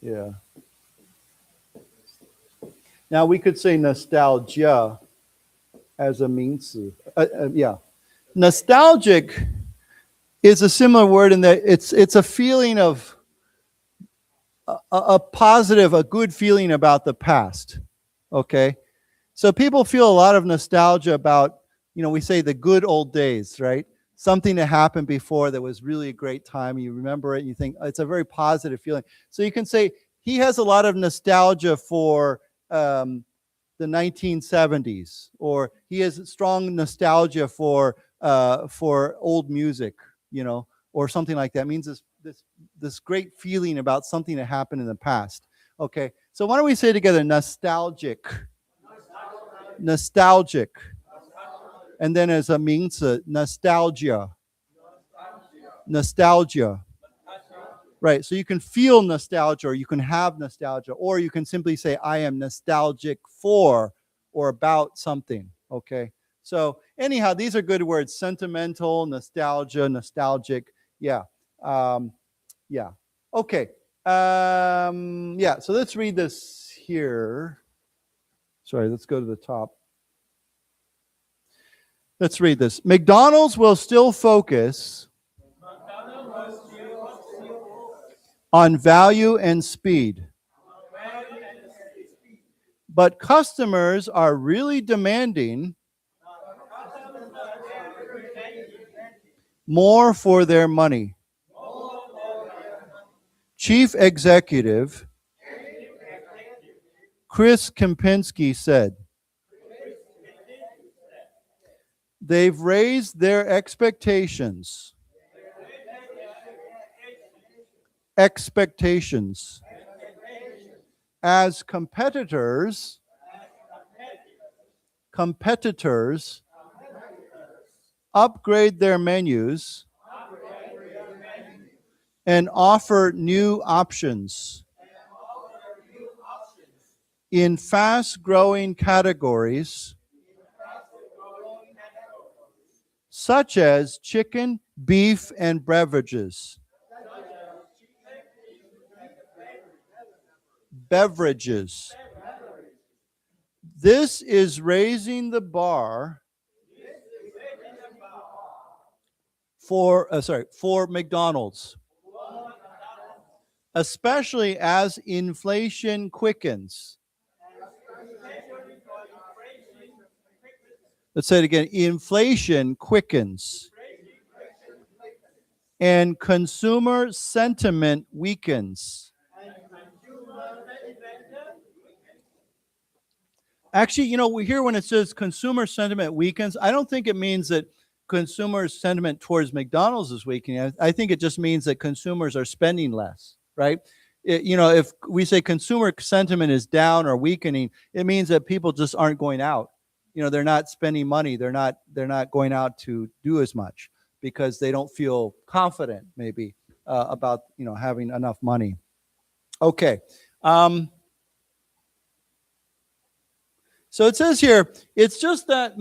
Yeah. Now we could say nostalgia as a 名词. Yeah. Nostalgic is a similar word in that it's a feeling of a positive, a good feeling about the past. Okay? So people feel a lot of nostalgia about, we say the good old days, right? Something that happened before that was really a great time. You remember it and you think it's a very positive feeling. So you can say he has a lot of nostalgia for the 1970s, or he has strong nostalgia for old music, or something like that. It means this great feeling about something that happened in the past. Okay, so why don't we say together, nostalgic. Nostalgic. And then as a 名词, nostalgia. Nostalgia. Right, so you can feel nostalgia, or you can have nostalgia, or you can simply say, I am nostalgic for or about something. Okay, so anyhow, these are good words: sentimental, nostalgia, nostalgic. Yeah. Yeah. Okay. Yeah, so let's read this here. Sorry, let's go to the top. Let's read this. McDonald's will still focus on value and speed. But customers are really demanding more for their money. Chief Executive Chris Kempinski said, they've raised their expectations as competitors upgrade their menus and offer new options in fast-growing categories such as chicken, beef, and beverages. This is raising the bar for McDonald's, especially as inflation quickens. Let's say it again. Inflation quickens and consumer sentiment weakens. Actually, we hear when it says consumer sentiment weakens, I don't think it means that consumer sentiment towards McDonald's is weakening. I think it just means that consumers are spending less, right? If we say consumer sentiment is down or weakening, it means that people just aren't going out. They're not spending money. They're not going out to do as much because they don't feel confident maybe about, having enough money. Okay. So it says here, it's just that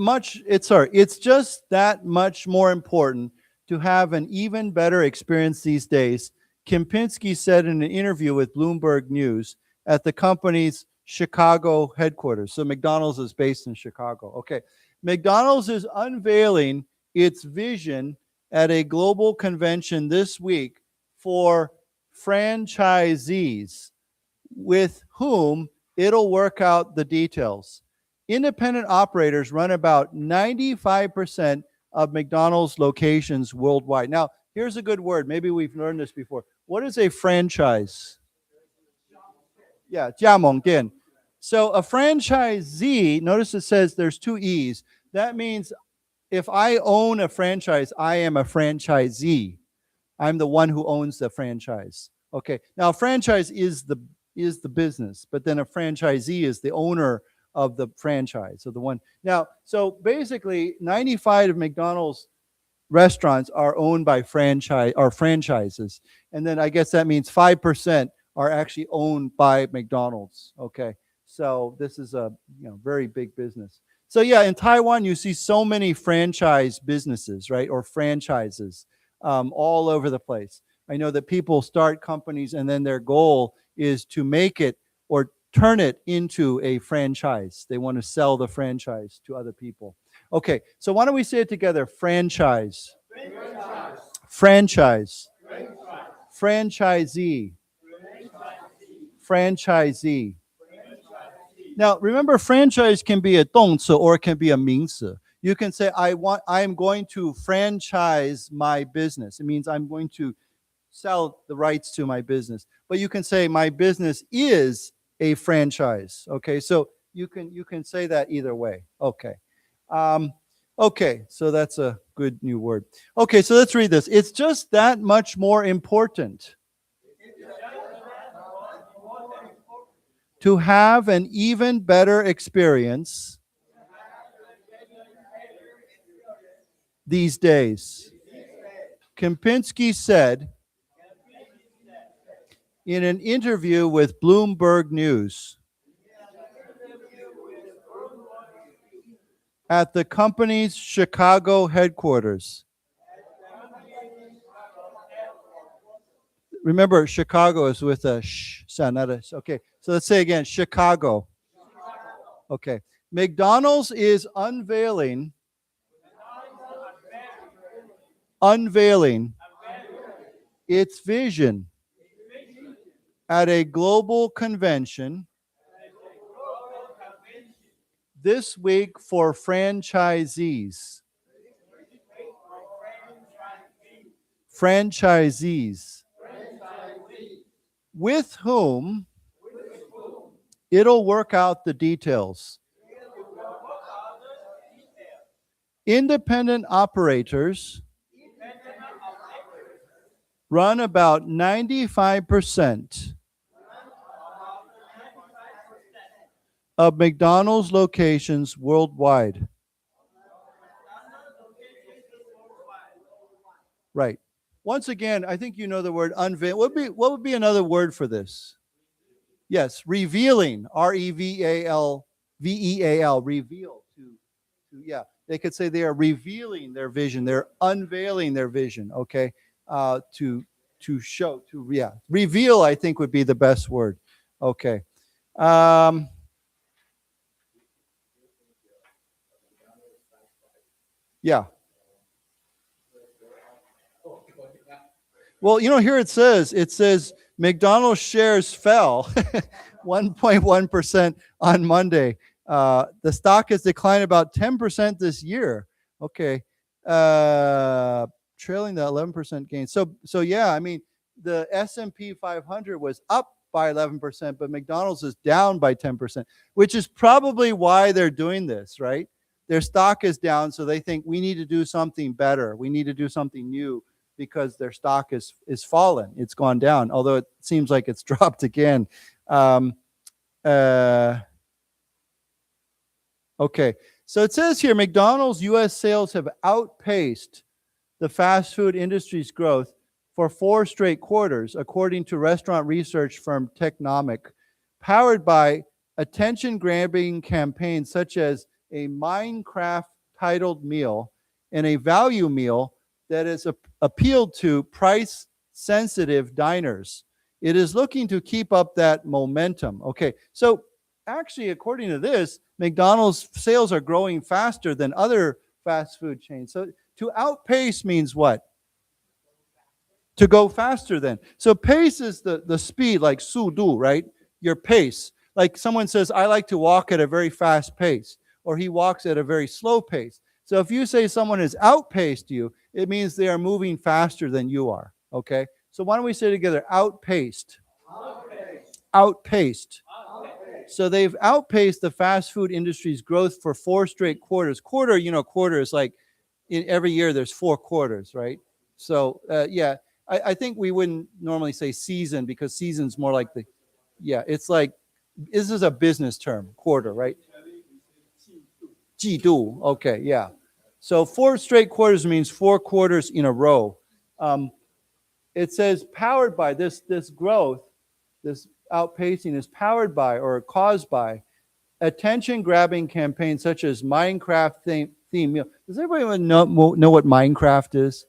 much more important to have an even better experience these days, Kempinski said in an interview with Bloomberg News at the company's Chicago headquarters. So McDonald's is based in Chicago. Okay. McDonald's is unveiling its vision at a global convention this week for franchisees with whom it'll work out the details. Independent operators run about 95% of McDonald's locations worldwide. Now, here's a good word. Maybe we've learned this before. What is a franchise? Yeah, 加盟店. So a franchisee, notice it says there's two E's. That means if I own a franchise, I am a franchisee. I'm the one who owns the franchise. Okay. Now, a franchise is the business, but then a franchisee is the owner of the franchise. So the one. Now, so basically 95 of McDonald's restaurants are owned by franchises. And then I guess that means 5% are actually owned by McDonald's. Okay. So this is a very big business. So yeah, in Taiwan, you see so many franchise businesses, right? Or franchises all over the place. I know that people start companies and then their goal is to make it or turn it into a franchise. They want to sell the franchise to other people. Okay, so why don't we say it together? Franchise. Franchise. Franchisee. Franchisee. Now, remember, franchise can be a 动词 or it can be a 名词. You can say, I'm going to franchise my business. It means I'm going to sell the rights to my business. But you can say, my business is a franchise. Okay, so you can say that either way. Okay. Okay, so that's a good new word. Okay, so let's read this. It's just that much more important to have an even better experience these days. Kempinski said in an interview with Bloomberg News at the company's Chicago headquarters. Remember, Chicago is with a sh sound, not a sh. Okay, so let's say again, Chicago. Okay, McDonald's is unveiling its vision at a global convention this week for franchisees franchisees, with whom it'll work out the details. Independent operators run about 95% of McDonald's locations worldwide. Right. Once again, I think you know the word unveil. What would be another word for this? Yes, revealing. R-E-V-A-L, V-E-A-L, reveal. Yeah, they could say they are revealing their vision. They're unveiling their vision, okay? To show, reveal, I think would be the best word. Okay. Yeah. Well, here it says McDonald's shares fell 1.1% on Monday. The stock has declined about 10% this year. Okay. Trailing the 11% gain. So yeah, I mean, the S&P 500 was up by 11%, but McDonald's is down by 10%, which is probably why they're doing this, right? Their stock is down, so they think we need to do something better. We need to do something new because their stock is fallen. It's gone down, although it seems like it's dropped again. Okay, so it says here, McDonald's U.S. sales have outpaced the fast food industry's growth for 4 straight quarters, according to restaurant research firm Technomic, powered by attention-grabbing campaigns such as a Minecraft-titled meal and a value meal that is appealed to price-sensitive diners. It is looking to keep up that momentum. Okay, so actually, according to this, McDonald's sales are growing faster than other fast food chains. So to outpace means what? To go faster than. So pace is the speed, like 速度, right? Your pace. Like someone says, I like to walk at a very fast pace, or he walks at a very slow pace. So if you say someone has outpaced you, it means they are moving faster than you are, okay? So why don't we say together, outpaced. Outpaced. So they've outpaced the fast food industry's growth for 4 straight quarters. Quarter is like in every year there's 4 quarters, right? So yeah, I think we wouldn't normally say season because season's more like it's like, this is a business term, quarter, right? 季度, okay, yeah. So 4 straight quarters means 4 quarters in a row. It says powered by this growth, this outpacing is powered by or caused by attention-grabbing campaigns such as Minecraft theme meal. Does everybody know what Minecraft is?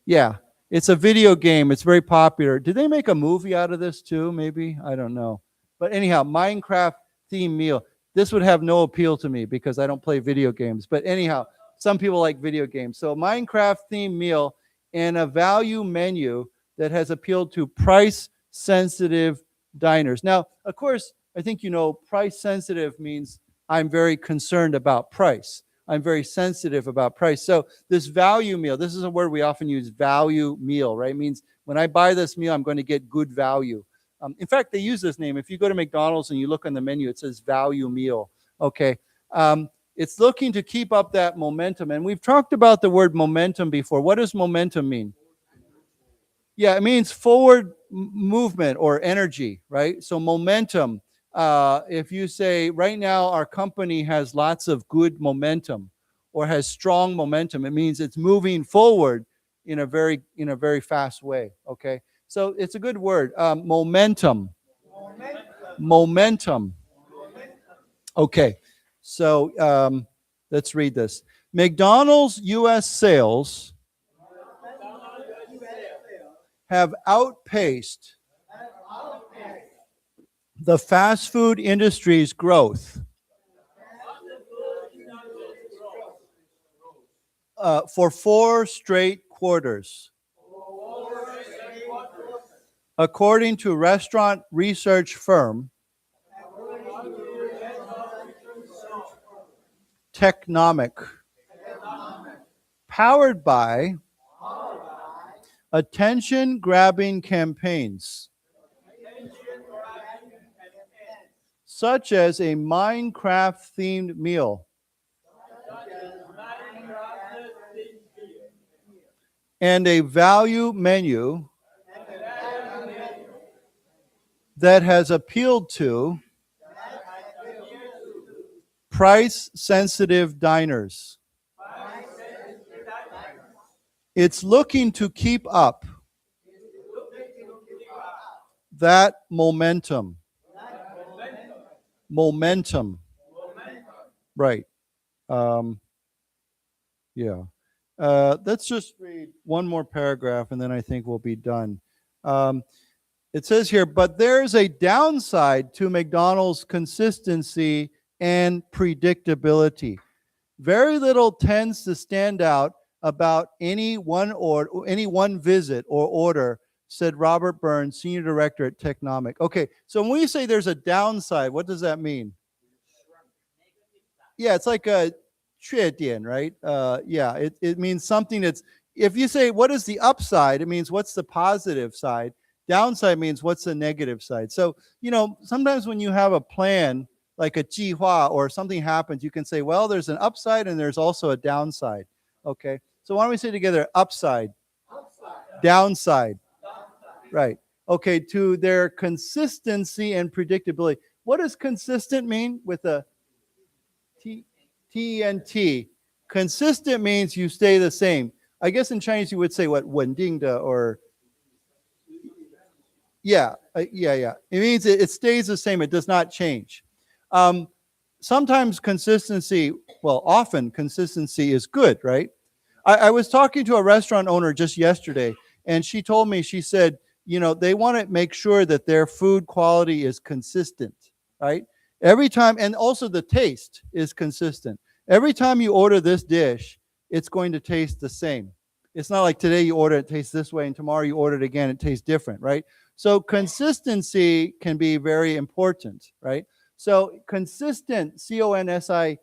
Yeah, it's a video game. It's very popular. Did they make a movie out of this too? Maybe, I don't know. But anyhow, Minecraft theme meal. This would have no appeal to me because I don't play video games. But anyhow, some people like video games. So Minecraft theme meal and a value menu that has appealed to price-sensitive diners. Now, of course, I think price sensitive means I'm very concerned about price. I'm very sensitive about price. So this value meal, this is a word we often use, value meal, right? It means when I buy this meal, I'm going to get good value. In fact, they use this name. If you go to McDonald's and you look on the menu, it says value meal, okay? It's looking to keep up that momentum. And we've talked about the word momentum before. What does momentum mean? Yeah, it means forward movement or energy, right? So momentum, if you say right now our company has lots of good momentum or has strong momentum, it means it's moving forward in a very fast way, okay? So it's a good word, momentum. Momentum. Okay, so let's read this. McDonald's U.S. sales have outpaced the fast food industry's growth for 4 straight quarters, according to restaurant research firm Technomic, powered by attention-grabbing campaigns, such as a Minecraft-themed meal, and a value menu that has appealed to price-sensitive diners. It's looking to keep up that momentum. Momentum. Right. Yeah. Let's just read one more paragraph and then I think we'll be done. It says here, but there's a downside to McDonald's consistency and predictability. Very little tends to stand out about any one visit or order, said Robert Burns, Senior Director at Technomic. Okay, so when we say there's a downside, what does that mean? Yeah, it's like a 缺点, right? Yeah, it means something that's, if you say, what is the upside? It means what's the positive side? Downside means what's the negative side. So, you know, sometimes when you have a plan, like a 计划 or something happens, you can say, well, there's an upside and there's also a downside. Okay, so why don't we say together, upside, downside. Right. Okay, to their consistency and predictability. What does consistent mean with a T-E-N-T? Consistent means you stay the same. I guess in Chinese you would say what, 稳定的 or yeah. It means it stays the same. It does not change. Sometimes consistency, well, often consistency is good, right? I was talking to a restaurant owner just yesterday, and she told me, she said, you know, they want to make sure that their food quality is consistent, right? Every time, and also the taste is consistent. Every time you order this dish, it's going to taste the same. It's not like today you order it tastes this way, and tomorrow you order it again, it tastes different, right? So consistency can be very important, right? So consistent, C-O-N-S-I-S-I-S-T-N-T,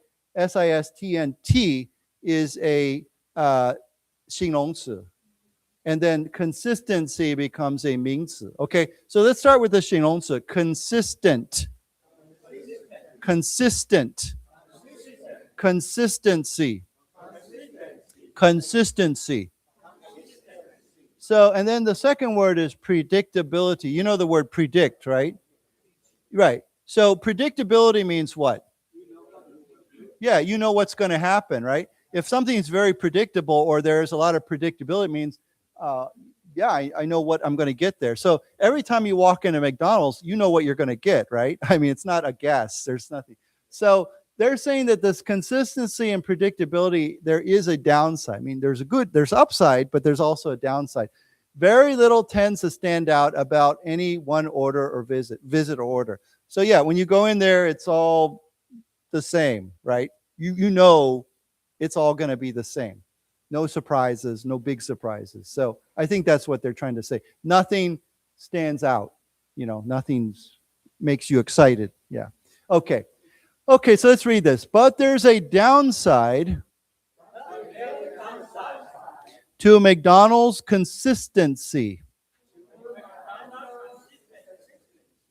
is a 形容词. And then consistency becomes a 名词. Okay, so let's start with the 形容词. Consistent. Consistent. Consistency. Consistency. So, and then the second word is predictability. You know the word predict, right? Right. So predictability means what? Yeah, you know what's going to happen, right? If something's very predictable or there's a lot of predictability, it means, yeah, I know what I'm going to get there. So every time you walk into McDonald's, you know what you're going to get, right? I mean, it's not a guess. There's nothing. So they're saying that this consistency and predictability, there is a downside. I mean, there's upside, but there's also a downside. Very little tends to stand out about any one order or visit or order. So yeah, when you go in there, it's all the same, right? You know it's all going to be the same. No surprises, no big surprises. So I think that's what they're trying to say. Nothing stands out. You know, nothing makes you excited. Yeah. Okay. Okay, so let's read this. But there's a downside to McDonald's consistency.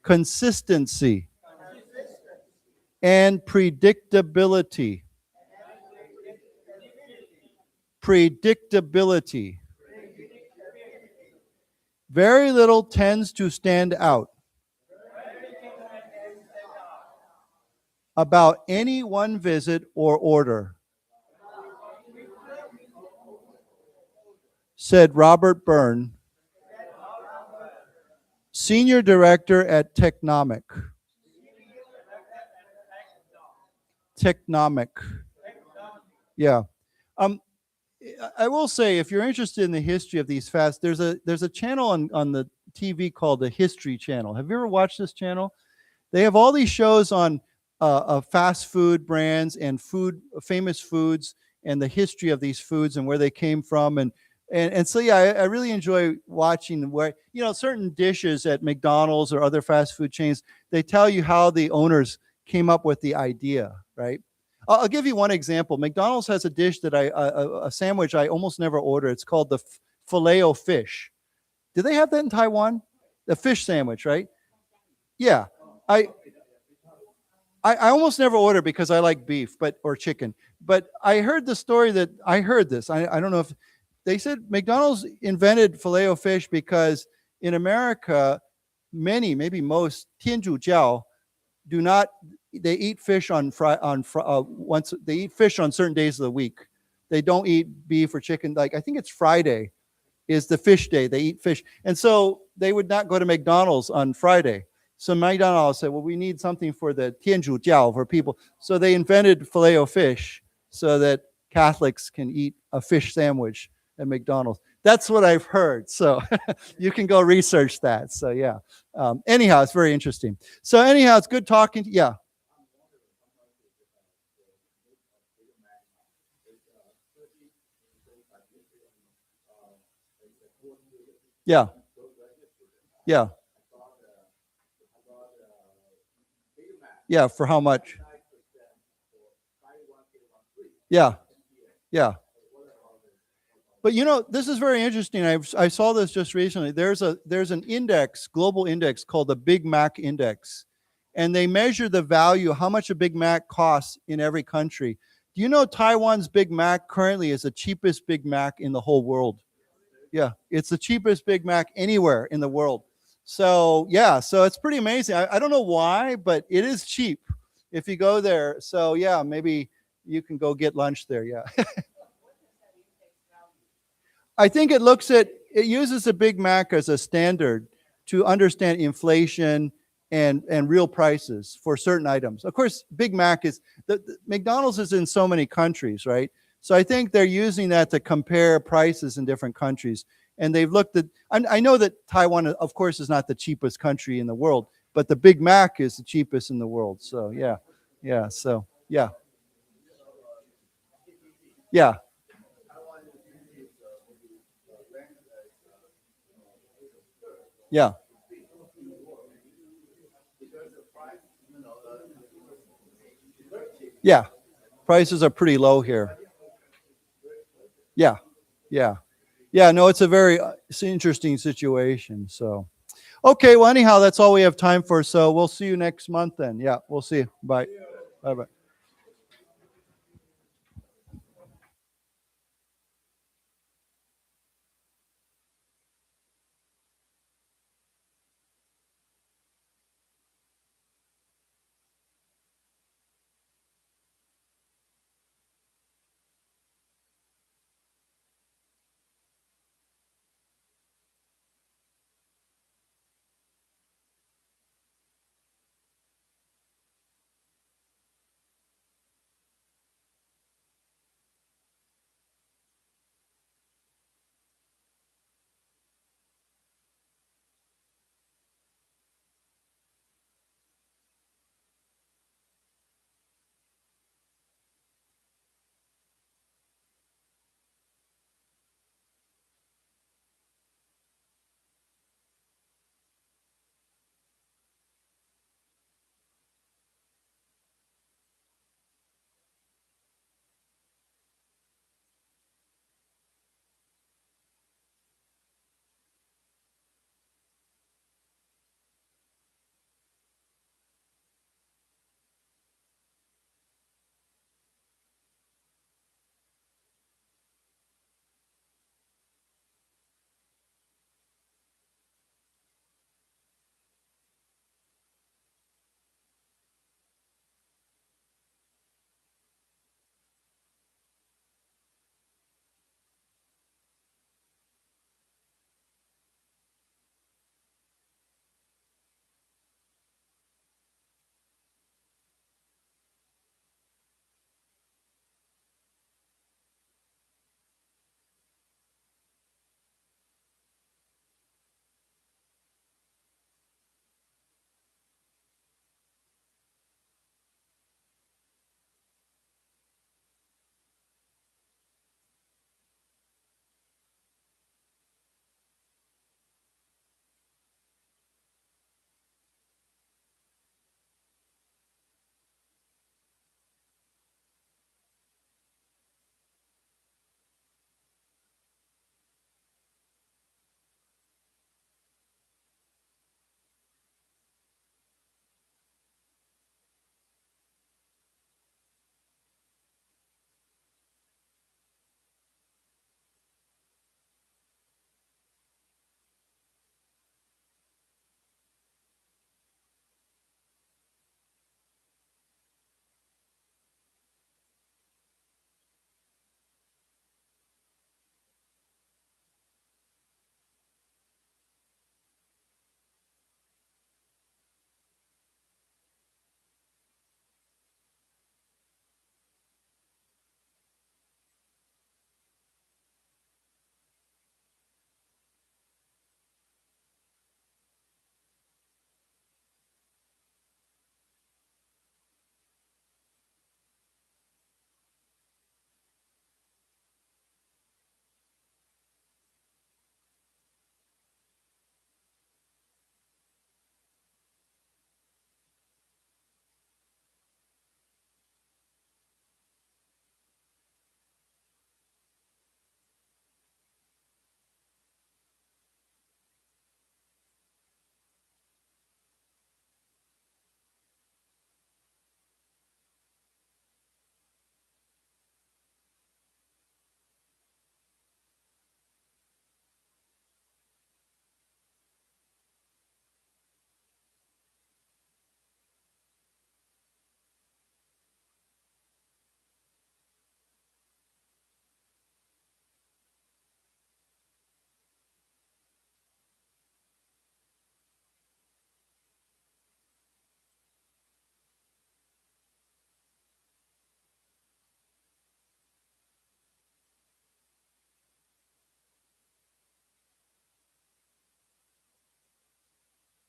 Consistency and predictability. Predictability. Very little tends to stand out about any one visit or order, said Robert Byrne, Senior Director at Technomic. Technomic. Yeah. I will say, if you're interested in the history of these fasts, there's a channel on the TV called the History Channel. Have you ever watched this channel? They have all these shows on fast food brands and famous foods and the history of these foods and where they came from. And so, yeah, I really enjoy watching where, you know, certain dishes at McDonald's or other fast food chains, they tell you how the owners came up with the idea, right? I'll give you one example. McDonald's has a dish that a sandwich I almost never order. It's called the Filet-O-Fish. Do they have that in Taiwan? The fish sandwich, right? Yeah. I almost never order because I like beef or chicken. But I heard the story that I heard this. I don't know if they said McDonald's invented Filet-O-Fish because in America, many, maybe most, 天主教 do not, they eat fish once they eat fish on certain days of the week. They don't eat beef or chicken. Like, I think it's Friday is the fish day. They eat fish. And so they would not go to McDonald's on Friday. So McDonald's said, well, we need something for the 天主教, for people. So they invented Filet-O-Fish so that Catholics can eat a fish sandwich at McDonald's. That's what I've heard. So you can go research that. So yeah. Anyhow, it's very interesting. So anyhow, it's good talking to you. Yeah. Yeah. Yeah. Yeah. For how much? Yeah. Yeah. But you know, this is very interesting. I saw this just recently. There's an index, global index called the Big Mac Index, and they measure the value, how much a Big Mac costs in every country. Do you know Taiwan's Big Mac currently is the cheapest Big Mac in the whole world? Yeah, it's the cheapest Big Mac anywhere in the world. So yeah, so it's pretty amazing. I don't know why, but it is cheap if you go there. So yeah, maybe you can go get lunch there. Yeah. I think it uses a Big Mac as a standard to understand inflation and real prices for certain items. Of course, Big Mac McDonald's is in so many countries, right? So I think they're using that to compare prices in different countries. And they've looked at, I know that Taiwan, of course, is not the cheapest country in the world, but the Big Mac is the cheapest in the world. So yeah, yeah, so yeah. Yeah. Yeah. Yeah. Prices are pretty low here. Yeah. Yeah. Yeah. No, it's it's an interesting situation. So, okay. Well, anyhow, that's all we have time for. So we'll see you next month then. Yeah. We'll see you. Bye. Bye-bye.